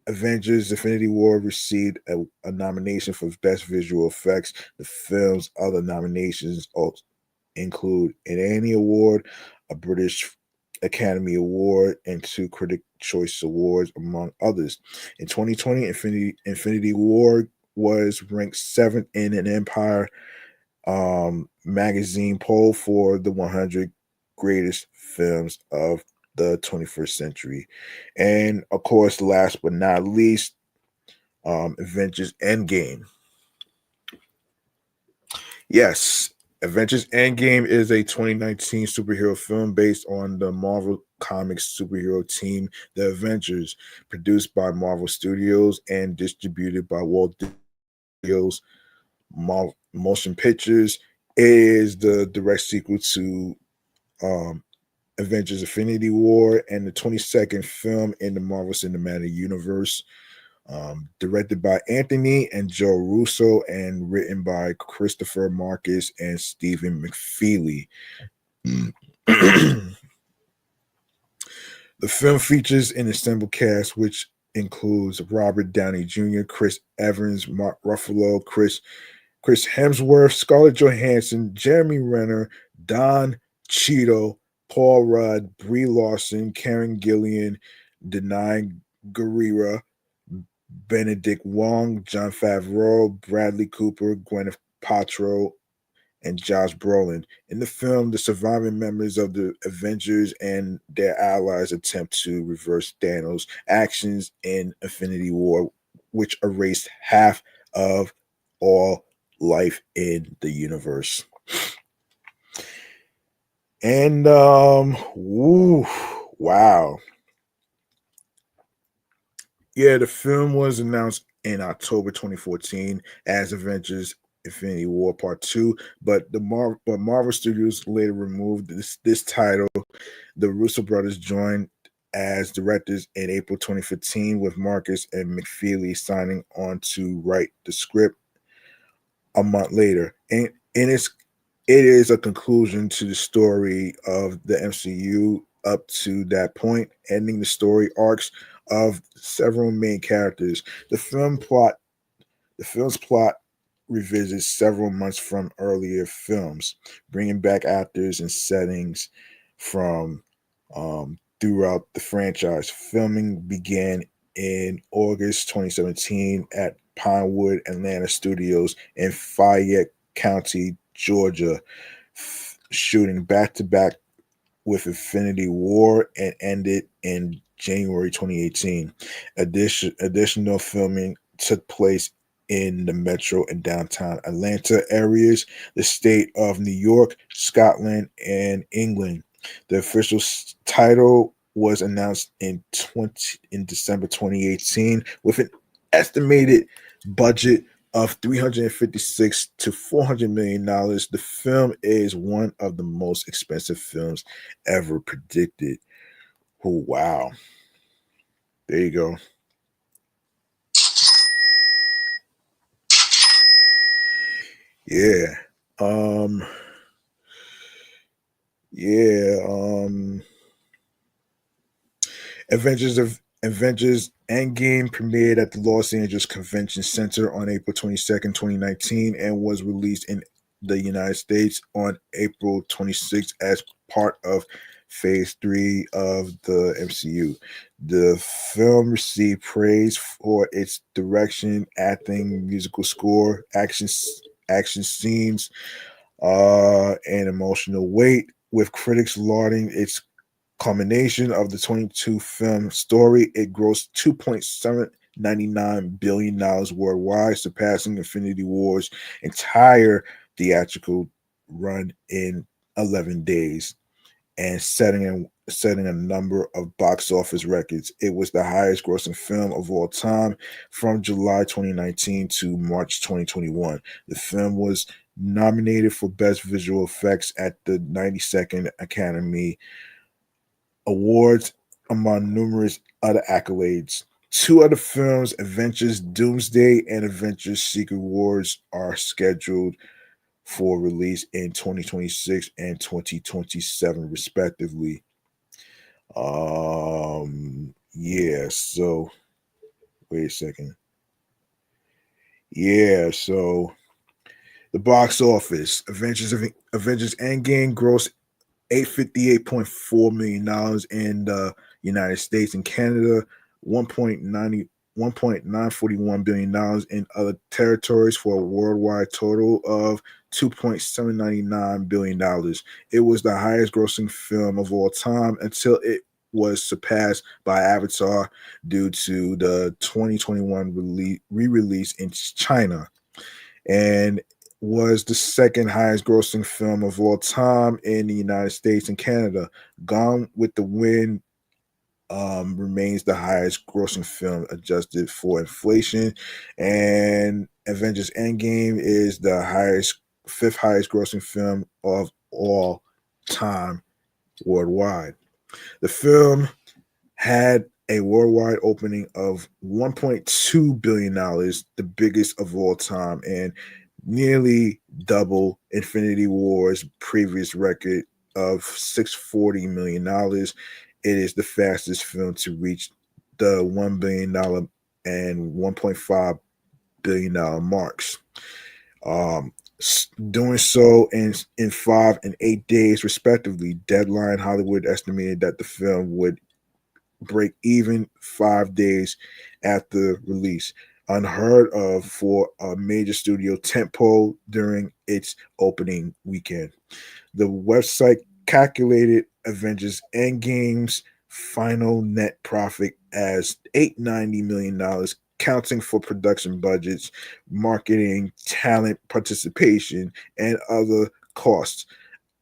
Avengers Infinity War received a nomination for Best Visual Effects. The film's other nominations also include an Annie Award, a British Academy Award, and two Critic Choice Awards, among others. In 2020, Infinity War was ranked seventh in an Empire magazine poll for the 100 greatest films of the 21st century. And of course, last but not least, Avengers Endgame. Yes, Avengers Endgame is a 2019 superhero film based on the Marvel Comics superhero team, The Avengers, produced by Marvel Studios and distributed by Walt Disney Studios Motion Pictures. It is the direct sequel to um, Avengers Infinity War and the 22nd film in the Marvel Cinematic Universe. Directed by Anthony and Joe Russo and written by Christopher Marcus and Stephen McFeely. The film features an ensemble cast which includes Robert Downey Jr., Chris Evans, Mark Ruffalo, Chris Hemsworth, Scarlett Johansson, Jeremy Renner, Don Cheadle, Paul Rudd, Brie Larson, Karen Gillian, Denai Guerrera, Benedict Wong, John Favreau, Bradley Cooper, Gwyneth Paltrow, and Josh Brolin. In the film, the surviving members of the Avengers and their allies attempt to reverse Thanos' actions in Infinity War, which erased half of all life in the universe. And wow. Yeah, the film was announced in October 2014 as Avengers Infinity War Part 2, but Marvel Studios later removed this title. The Russo brothers joined as directors in April 2015, with Marcus and McFeely signing on to write the script a month later. And it is a conclusion to the story of the MCU up to that point, ending the story arcs of several main characters. The film's plot revisits several months from earlier films, bringing back actors and settings from throughout the franchise. Filming began in August 2017 at Pinewood Atlanta Studios in Fayette County, Georgia, shooting back to back with Infinity War and ended in January 2018. Additional filming took place in the metro and downtown Atlanta areas, the state of New York, Scotland, and England. The official title was announced in December 2018 with an estimated budget of $356 to $400 million. The film is one of the most expensive films ever predicted. Oh wow. There you go. Yeah. Um yeah, Avengers Endgame premiered at the Los Angeles Convention Center on April 22nd, 2019, and was released in the United States on April 26th as part of Phase 3 of the MCU. The film received praise for its direction, acting, musical score, action scenes, and emotional weight, with critics lauding its culmination of the 22 film story. It grossed $2.799 billion worldwide, surpassing Infinity War's entire theatrical run in 11 days and setting a number of box office records. It was the highest grossing film of all time from July 2019 to March 2021. The film was nominated for Best Visual Effects at the 92nd Academy Awards, among numerous other accolades. Two other films, Avengers Doomsday and Avengers Secret Wars, are scheduled for release in 2026 and 2027, respectively. Yeah, so wait a second. Yeah, so the box office, Avengers Endgame grossed $858.4 million in the United States and Canada, 1.941 billion in other territories for a worldwide total of $2.799 billion. It was the highest grossing film of all time until it was surpassed by Avatar due to the 2021 re-release in China, and was the second highest grossing film of all time in the United States and Canada. Gone with the Wind remains the highest grossing film adjusted for inflation, and Avengers Endgame is the fifth highest grossing film of all time worldwide. The film had a worldwide opening of $1.2 billion, the biggest of all time, and nearly double Infinity Wars' previous record of $640 million. It is the fastest film to reach the $1 billion and $1.5 billion marks. Um, Doing so in 5 and 8 days, respectively. Deadline Hollywood estimated that the film would break even 5 days after release. Unheard of for a major studio tentpole during its opening weekend. The website calculated Avengers Endgame's final net profit as $890 million, counting for production budgets, marketing, talent participation, and other costs.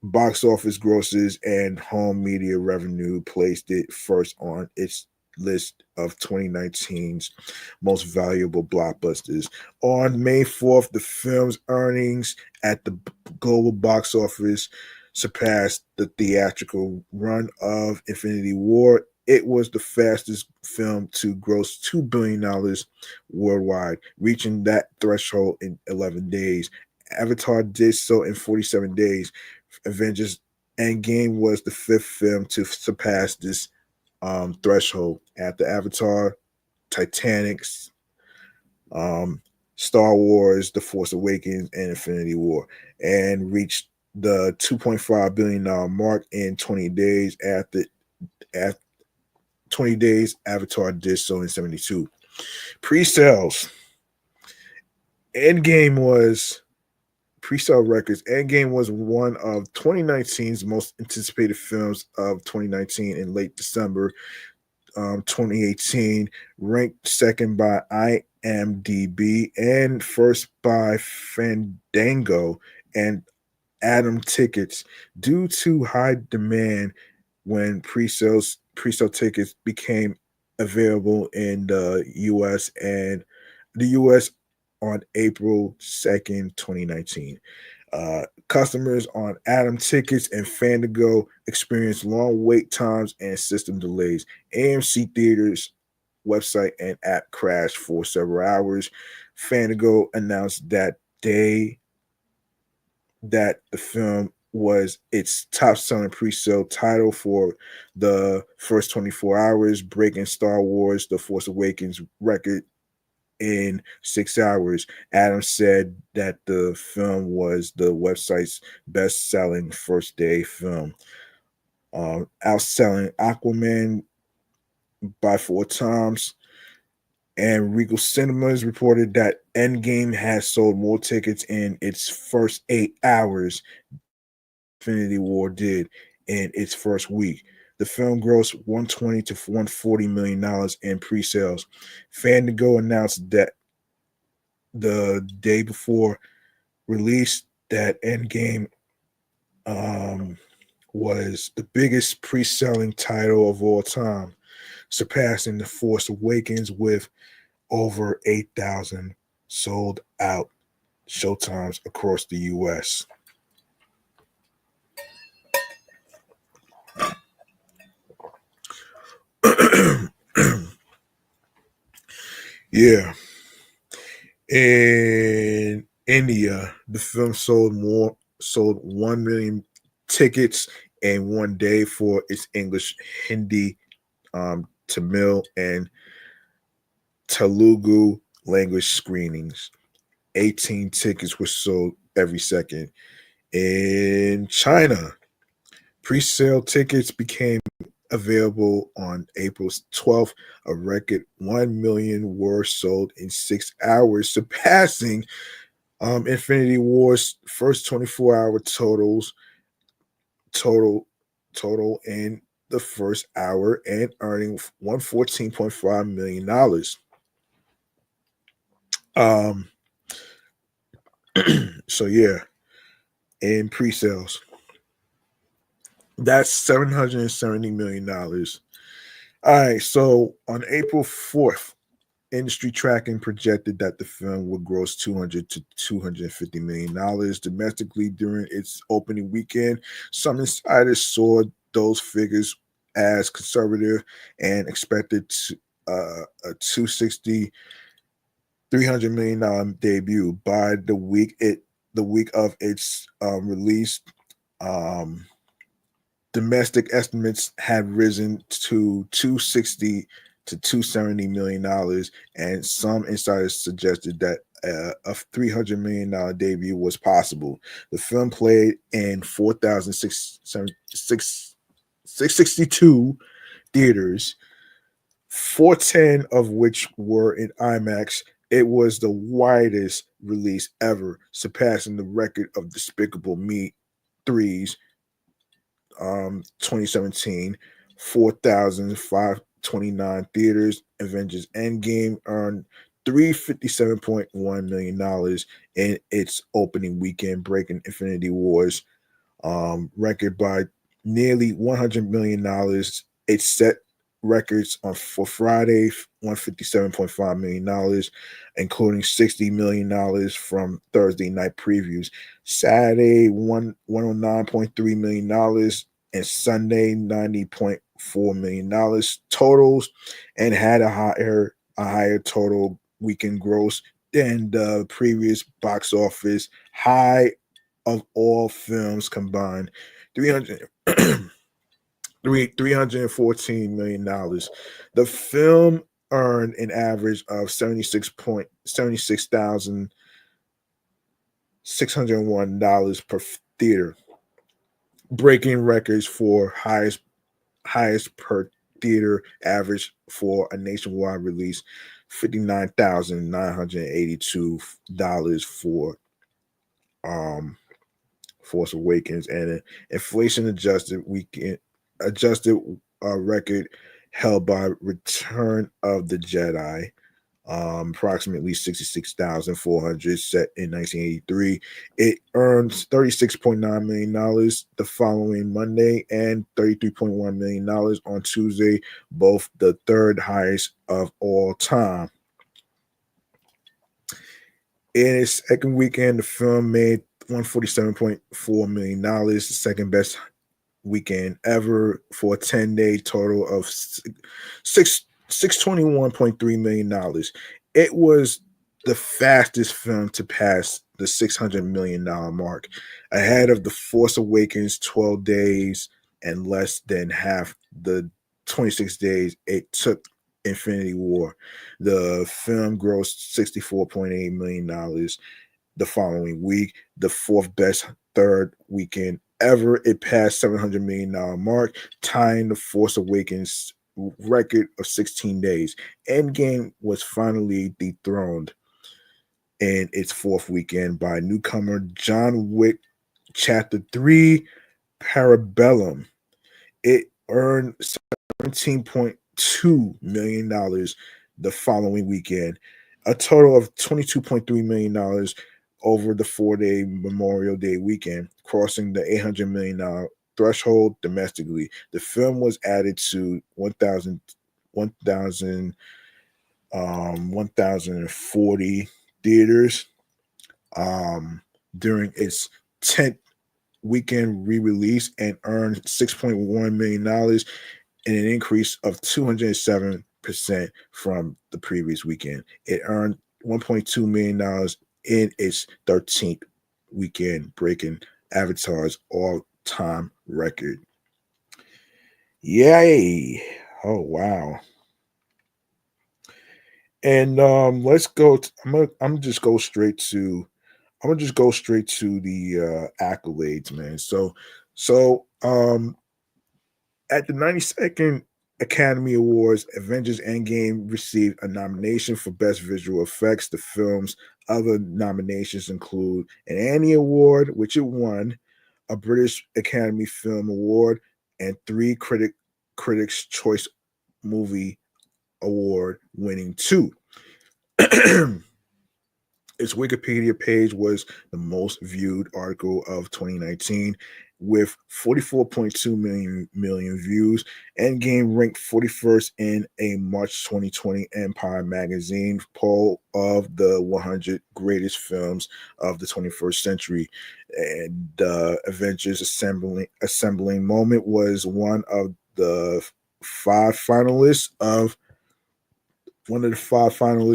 Box office grosses and home media revenue placed it first on its list of 2019's most valuable blockbusters. On May 4th, the film's earnings at the global box office surpassed the theatrical run of Infinity War. It was the fastest film to gross $2 billion worldwide, reaching that threshold in 11 days. Avatar did so in 47 days. Avengers Endgame was the fifth film to surpass this threshold after Avatar, Titanic, um, Star Wars, The Force Awakens, and Infinity War, and reached the $2.5 billion mark in 20 days. After 20 days, Avatar did so in 72. Pre-sales. Endgame was Pre-sale records. Endgame was one of 2019's most anticipated films of 2019 in late December 2018, ranked second by IMDb and first by Fandango and Atom Tickets due to high demand when pre-sale tickets became available in the US on April 2nd, 2019. Customers on Atom Tickets and Fandango experienced long wait times and system delays. AMC Theaters website and app crashed for several hours. Fandango announced that the film was its top selling pre-sale title for the first 24 hours, breaking Star Wars The Force Awakens record in 6 hours. Adams said that the film was the website's best-selling first-day film, outselling Aquaman by 4 times. And Regal Cinemas reported that Endgame has sold more tickets in its first 8 hours than Infinity War did in its first week. The film grossed $120 to $140 million in pre-sales. Fandango announced that the day before release that Endgame was the biggest pre-selling title of all time, surpassing The Force Awakens with over 8,000 sold out showtimes across the U.S. Yeah. And India, the film sold 1 million tickets in one day for its English, Hindi, Tamil, and Telugu language screenings. 18 tickets were sold every second. In China, pre-sale tickets became available on April 12th. A record 1 million were sold in 6 hours, surpassing Infinity Wars first 24-hour total total in the first hour and earning $114.5 million. Um, so yeah, in pre-sales, that's $770 million. All right, so on April 4th, industry tracking projected that the film would gross $200 to $250 million domestically during its opening weekend. Some insiders saw those figures as conservative and expected a 260 $300 million debut by the week of its release. Um, Domestic estimates had risen to 260 to $270 million, and some insiders suggested that a $300 million debut was possible. The film played in 4,662 theaters, 410 of which were in IMAX. It was the widest release ever, surpassing the record of Despicable Me 3's 2017, 4,529 theaters. Avengers Endgame earned $357.1 million in its opening weekend, breaking Infinity Wars record by nearly $100 million. It set records for Friday, $157.5 million, including $60 million from Thursday night previews. Saturday, $109.3 million, and Sunday, $90.4 million totals, and had a higher total weekend gross than the previous box office high of all films combined, 300 $314 million. The film earned an average of 76,601 per theater, breaking records for highest per theater average for a nationwide release, $59,982 for um Force Awakens, and an inflation adjusted record held by Return of the Jedi, approximately 66,400, set in 1983. It earned $36.9 million the following Monday and $33.1 million on Tuesday, both the third highest of all time. In its second weekend, the film made $147.4 million, the second best weekend ever, for a 10-day total of $621.3 million. It was the fastest film to pass the $600 million mark, ahead of The Force Awakens 12 days and less than half the 26 days it took Infinity War. The film grossed $64.8 million the following week, the fourth best third weekend ever. It passed $700 million mark, tying the Force Awakens record of 16 days. Endgame was finally dethroned in its fourth weekend by newcomer John Wick Chapter 3 Parabellum. It earned $17.2 million the following weekend, a total of $22.3 million over the 4-day Memorial Day weekend, crossing the $800 million threshold domestically. The film was added to 1,040 theaters during its 10th weekend re-release, and earned $6.1 million, and an increase of 207% from the previous weekend. It earned $1.2 million in its 13th weekend, breaking Avatar's all-time record. Yay! Oh wow! And let's go. I'm just go straight to. I'm gonna just go straight to the accolades, man. So at the 92nd Academy Awards, Avengers Endgame received a nomination for Best Visual Effects. The film's other nominations include an Annie Award, which it won, a British Academy Film Award, and three Critics' Choice Movie Award, winning two. Its Wikipedia page was the most viewed article of 2019 with 44.2 million views. Endgame ranked 41st in a March 2020 Empire magazine poll of the 100 greatest films of the 21st century. And Avengers assembling moment was one of the five finalists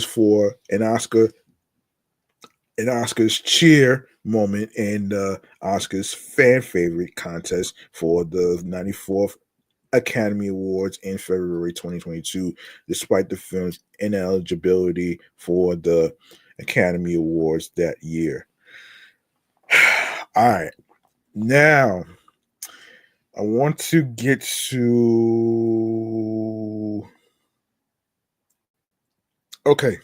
for an Oscars cheer moment in the Oscars fan favorite contest for the 94th Academy Awards in February 2022, despite the film's ineligibility for the Academy Awards that year. All right. Now, I want to get to. Okay.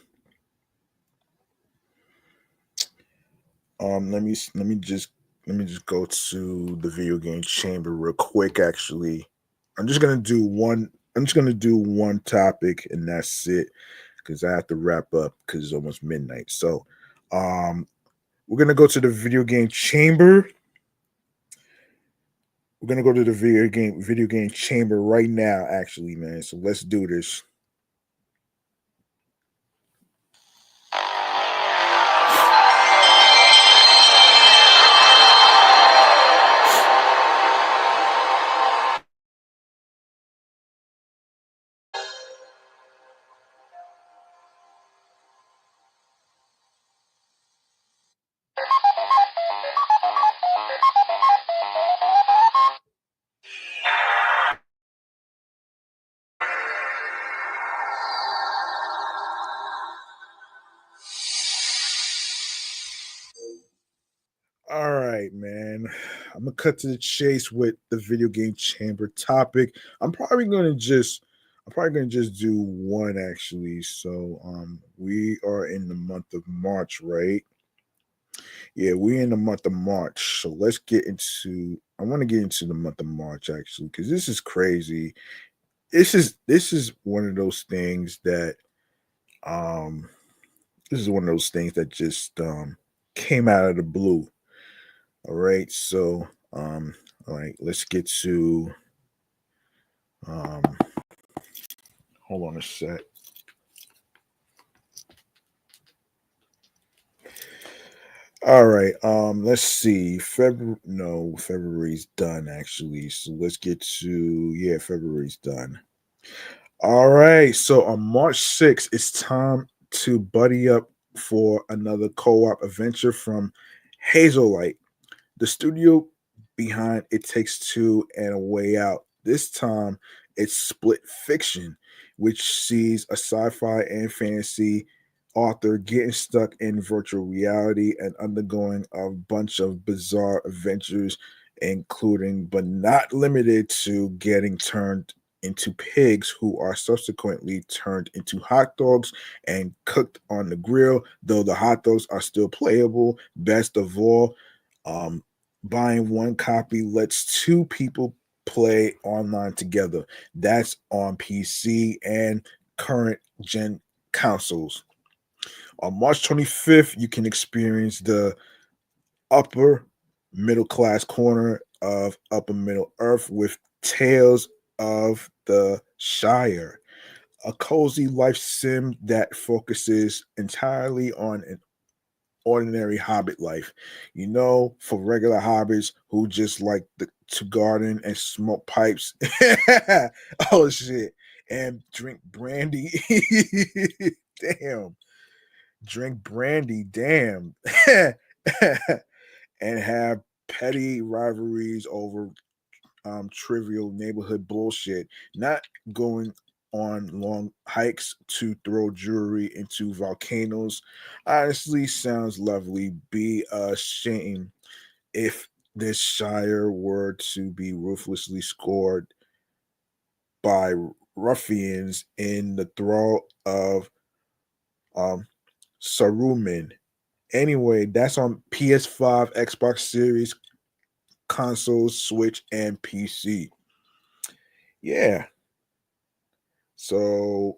Let me just go to the video game chamber real quick. Actually, I'm just gonna do one. I'm just gonna do one topic, and that's it, because I have to wrap up because it's almost midnight. So, um, we're gonna go to the video game chamber. We're gonna go to the video game chamber right now. Actually, man. So let's do this. All right, man. I'm gonna cut to the chase with the video game chamber topic. I'm probably gonna just do one actually. So we are in the month of March, right? Yeah, we're in the month of March. So let's get into I want to get into the month of March actually, because this is crazy. This is one of those things that um this is one of those things that just came out of the blue. All right, so all right, let's get to um, hold on a sec. All right, let's see. February's done actually. So let's get to February's done. All right, so on March 6th, it's time to buddy up for another co-op adventure from Hazellight, the studio behind It Takes Two and A Way Out. This time, it's Split Fiction, which sees a sci-fi and fantasy author getting stuck in virtual reality and undergoing a bunch of bizarre adventures, including but not limited to getting turned into pigs who are subsequently turned into hot dogs and cooked on the grill, though the hot dogs are still playable. Best of all, um, buying one copy lets two people play online together. That's on PC and current gen consoles. On March 25th, you can experience the upper middle class corner of Upper Middle Earth with Tales of the Shire, a cozy life sim that focuses entirely on an ordinary hobbit life. For regular hobbits who just like to garden and smoke pipes. Oh shit. And drink brandy. Damn. drink brandy, damn, and have petty rivalries over trivial neighborhood bullshit, not going on long hikes to throw jewelry into volcanoes. Honestly, sounds lovely. Be a shame if this Shire were to be ruthlessly scored by ruffians in the thrall of um, Saruman. Anyway, that's on PS5, Xbox Series, consoles, Switch, and PC. Yeah. So,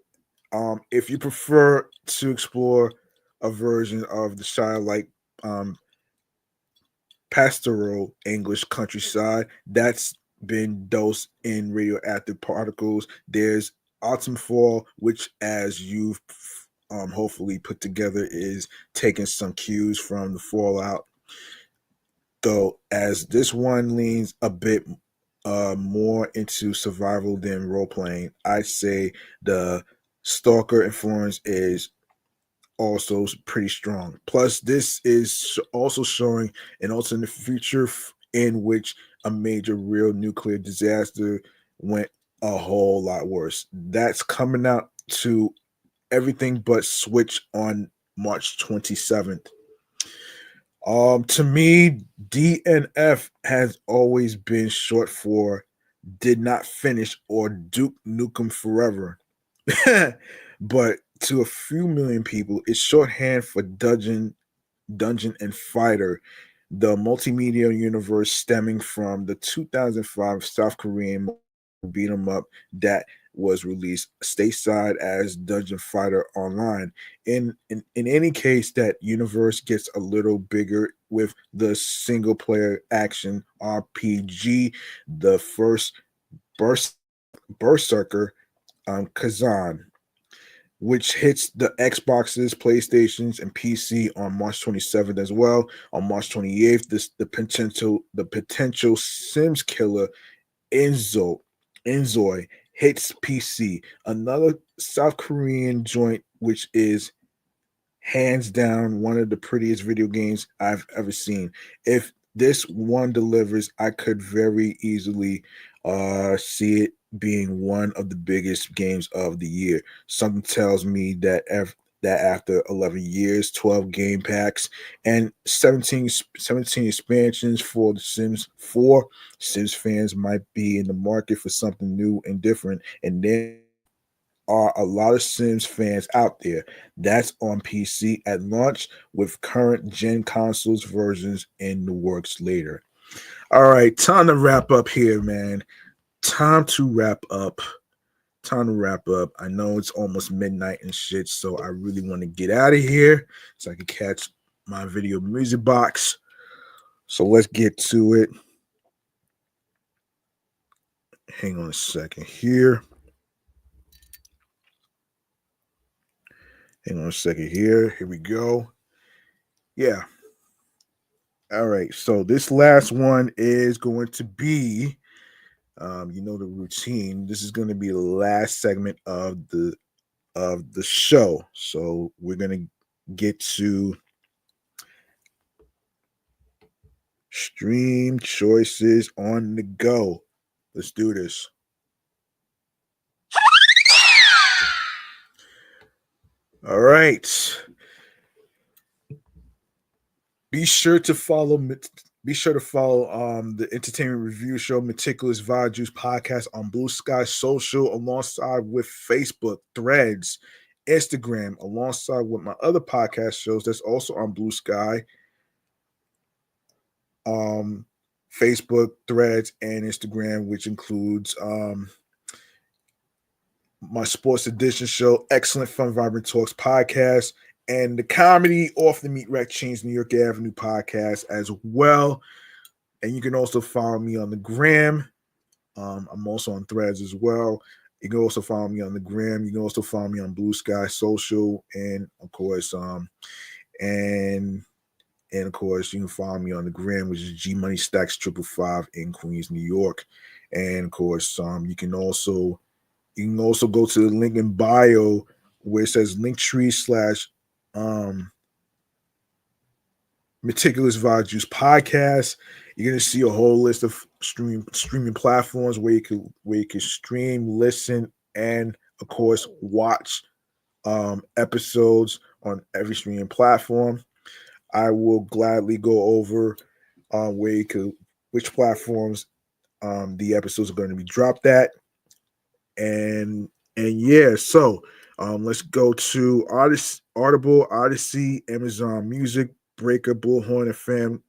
if you prefer to explore a version of the Shire like um, pastoral English countryside that's been dosed in radioactive particles. There's Autumn Fall, which, as you've hopefully put together, is taking some cues from the Fallout. Though, as this one leans a bit more into survival than role playing, I'd say the Stalker influence is also pretty strong. Plus, this is also showing an alternate future in which a major real nuclear disaster went a whole lot worse. That's coming out to everything but Switch on March 27th. To me, DNF has always been short for did not finish or Duke Nukem Forever. But to a few million people, it's shorthand for Dungeon and Fighter, the multimedia universe stemming from the 2005 South Korean beat 'em up that was released stateside as Dungeon Fighter Online. In any case, that universe gets a little bigger with the single player action RPG, the first Berserker Kazan, which hits the Xboxes, PlayStations, and PC on March 27th as well. On March 28th, the potential Sims killer Enzoy hits PC. Another South Korean joint, which is hands down one of the prettiest video games I've ever seen. If this one delivers, I could very easily see it being one of the biggest games of the year. Something tells me that after 11 years, 12 game packs, and 17 expansions for The Sims 4, Sims fans might be in the market for something new and different. And there are a lot of Sims fans out there. That's on PC at launch with current gen consoles versions in the works later. All right, time to wrap up here, man. Time to wrap up. Time to wrap up. I know it's almost midnight and shit, so I really want to get out of here so I can catch my video music box. So let's get to it. Hang on a second here. Hang on a second here. Here we go. Yeah. All right. So this last one is going to be, the routine. This is going to be the last segment of the show. So we're gonna get to stream choices on the go. Let's do this. All right. Be sure to follow. Be sure to follow the entertainment review show Meticulous Vibe Juice podcast on Blue Sky Social, alongside with Facebook, Threads, Instagram, alongside with my other podcast shows that's also on Blue Sky, um, Facebook, Threads, and Instagram, which includes my Sports Edition show, Excellent Fun Vibrant Talks podcast, and the Comedy Off the Meat Rack Chains New York Avenue podcast as well. And you can also follow me on the gram. I'm also on Threads as well. You can also follow me on the gram. You can also follow me on Blue Sky Social, and of course, and of course, you can follow me on the gram, which is G Money Stacks 555 in Queens, New York. And of course, you can also go to the link in bio where it says Linktree um Meticulous Vibe Juice podcast. You're gonna see a whole list of streaming platforms where you can stream, listen, and of course watch episodes on every streaming platform. I will gladly go over where you could which platforms the episodes are going to be dropped at, and yeah. So let's go to Audible, Odyssey, Amazon Music, Breaker, Bullhorn FM,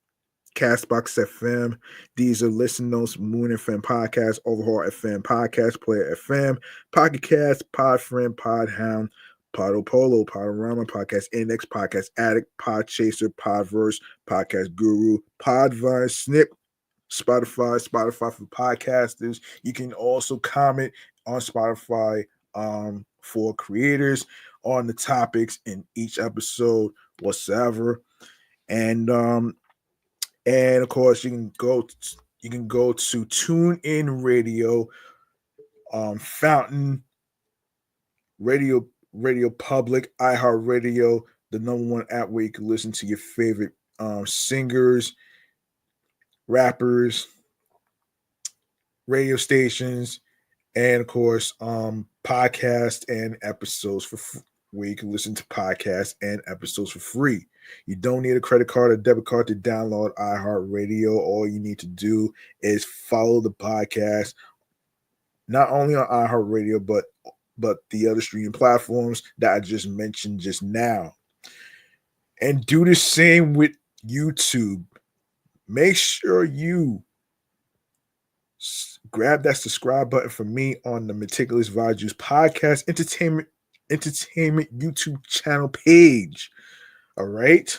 Castbox FM, Deezer, Listen Notes, Moon FM Podcast, Overhaul FM Podcast, Player FM, Pocket Cast, Podfriend, Podhound, Podopolo, Podorama, Podcast Index, Podcast Addict, Podchaser, Podverse, Podcast Guru, Podvine, Snip, Spotify for podcasters. You can also comment on Spotify for creators on the topics in each episode whatsoever. And of course you can go to Tune In Radio, Fountain Radio, Radio Public, iHeartRadio, the number one app where you can listen to your favorite singers, rappers, radio stations, and of course podcasts and episodes where you can listen to podcasts and episodes for free. You don't need a credit card or debit card to download iHeartRadio. All you need to do is follow the podcast, not only on iHeartRadio, but the other streaming platforms that I just mentioned just now. And do the same with YouTube. Make sure you grab that subscribe button for me on the Meticulous Vibe Juice podcast entertainment YouTube channel page. All right.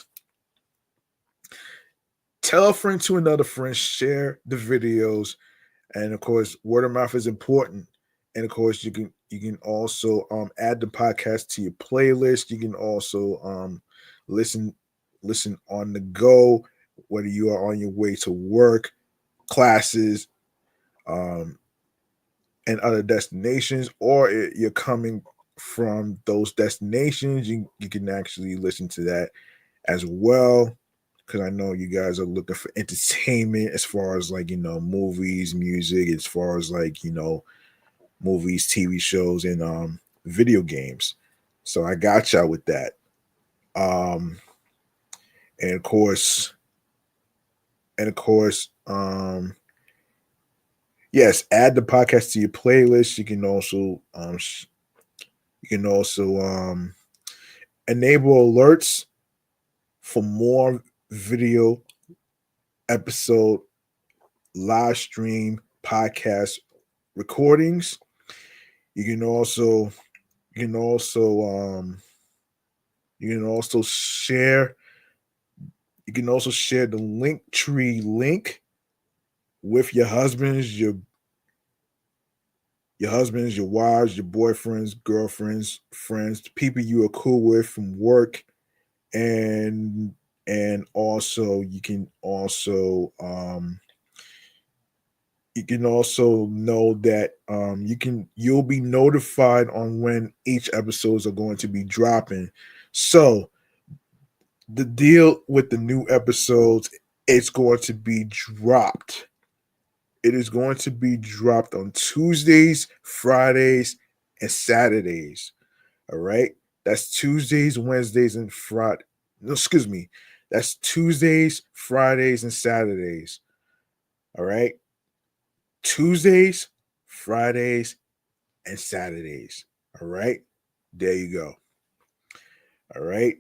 Tell a friend to another friend, share the videos, and of course, word of mouth is important. And of course, you can also add the podcast to your playlist. You can also listen on the go, whether you are on your way to work, classes, um, and other destinations, or you're coming from those destinations. You can actually listen to that as well, because I know you guys are looking for entertainment as far as like movies, music, as far as like movies, TV shows, and video games. So I got y'all with that. Um, and of course, yes, add the podcast to your playlist. You can also enable alerts for more video episode live stream podcast recordings. You can also you can also you can also share the link tree link with your wives, your boyfriends, girlfriends, friends, people you are cool with from work, and also you can also know that you'll be notified on when each episodes are going to be dropping. So the deal with the new episodes, it's going to be dropped. It is going to be dropped on Tuesdays, Fridays, and Saturdays. All right. That's Tuesdays, Wednesdays, and Friday. No, excuse me. That's Tuesdays, Fridays, and Saturdays. All right. Tuesdays, Fridays, and Saturdays. All right. There you go. All right.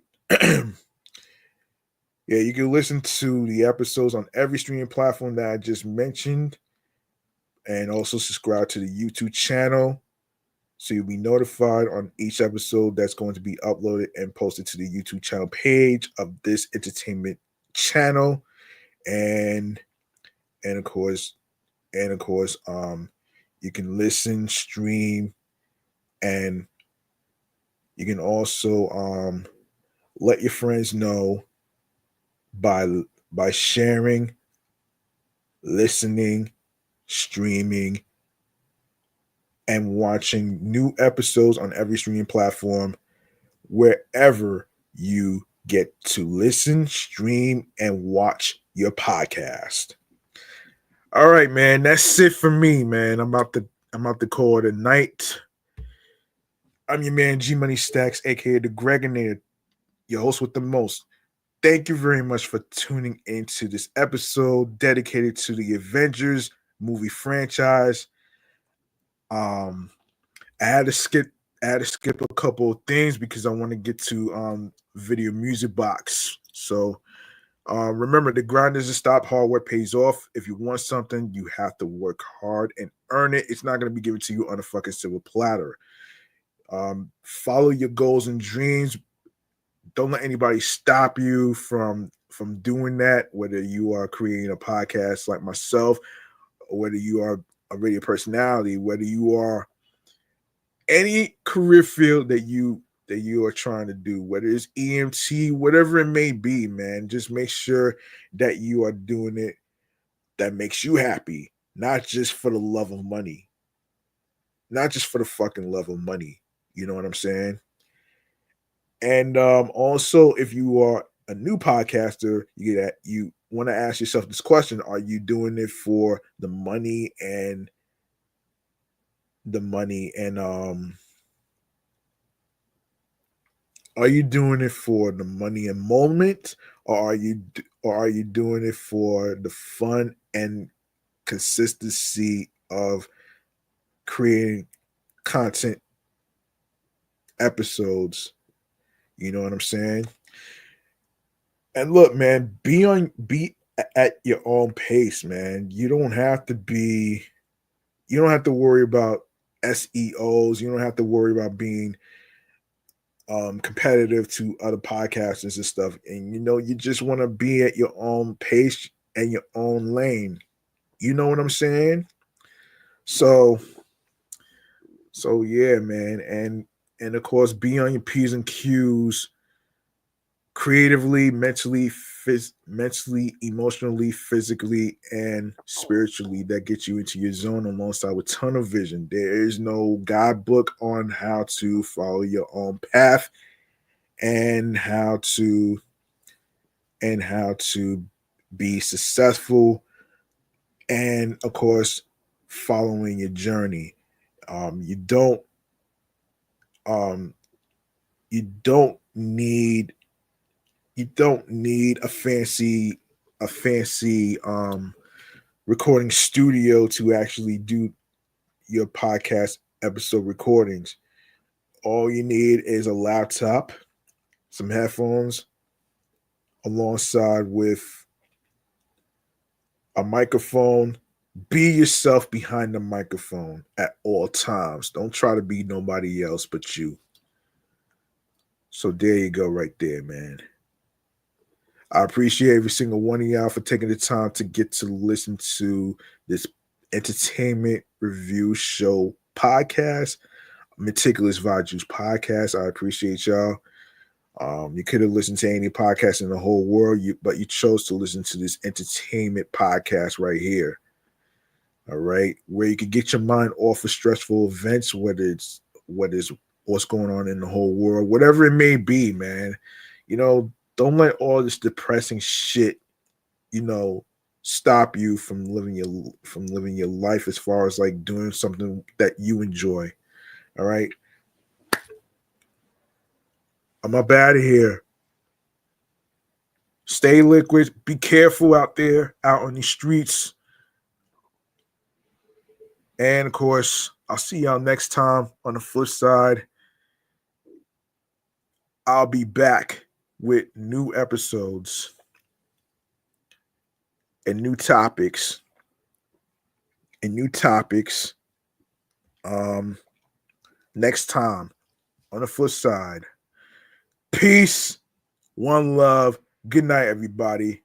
Yeah, you can listen to the episodes on every streaming platform that I just mentioned, and also subscribe to the YouTube channel so you'll be notified on each episode that's going to be uploaded and posted to the YouTube channel page of this entertainment channel. And of course, you can listen, stream, and you can also let your friends know by sharing, listening, streaming, and watching new episodes on every streaming platform wherever you get to listen, stream, and watch your podcast. All right, man. That's it for me, man. I'm about to call it a night. I'm your man G Money Stacks, aka the Gregonator, your host with the most. Thank you very much for tuning into this episode dedicated to the Avengers movie franchise. Um, I had to skip a couple of things because I want to get to video music box. So remember, the grind doesn't stop. Hard work pays off. If you want something, you have to work hard and earn it. It's not going to be given to you on a fucking silver platter. Follow your goals and dreams. Don't let anybody stop you from doing that. Whether you are creating a podcast like myself, or whether you are a radio personality, whether you are any career field that you are trying to do, whether it's EMT, whatever it may be, man, just make sure that you are doing it that makes you happy, not just for the love of money, not just for the fucking love of money. You know what I'm saying? And also, if you are a new podcaster, you want to ask yourself this question: are you doing it for the money and the money and are you doing it for the money and moment, or are you doing it for the fun and consistency of creating content episodes? You know what I'm saying? And look, man, be at your own pace, man. You don't have to worry about SEOs. You don't have to worry about being competitive to other podcasters and stuff. And you just want to be at your own pace and your own lane. You know what I'm saying? So yeah, man. And of course, be on your P's and Q's creatively, mentally, emotionally, physically, and spiritually. That gets you into your zone alongside with tunnel vision. There is no guidebook on how to follow your own path and how to be successful, and of course following your journey. You don't um you don't need a fancy recording studio to actually do your podcast episode recordings. All you need is a laptop, some headphones, alongside with a microphone. Be yourself behind the microphone at all times. Don't try to be nobody else but you. So there you go, right there, man. I appreciate every single one of y'all for taking the time to get to listen to this entertainment review show podcast, Meticulous Vibes podcast. I appreciate y'all. You could have listened to any podcast in the whole world, but you chose to listen to this entertainment podcast right here. All right, where you could get your mind off of stressful events, whether it's what's going on in the whole world, whatever it may be, man. Don't let all this depressing shit, stop you from living your life as far as like doing something that you enjoy. All right, I'm up out of here. Stay liquid. Be careful out there, out on the streets. And of course, I'll see y'all next time on the flip side. I'll be back with new episodes and new topics um next time on the flip side. Peace, one love, good night, everybody.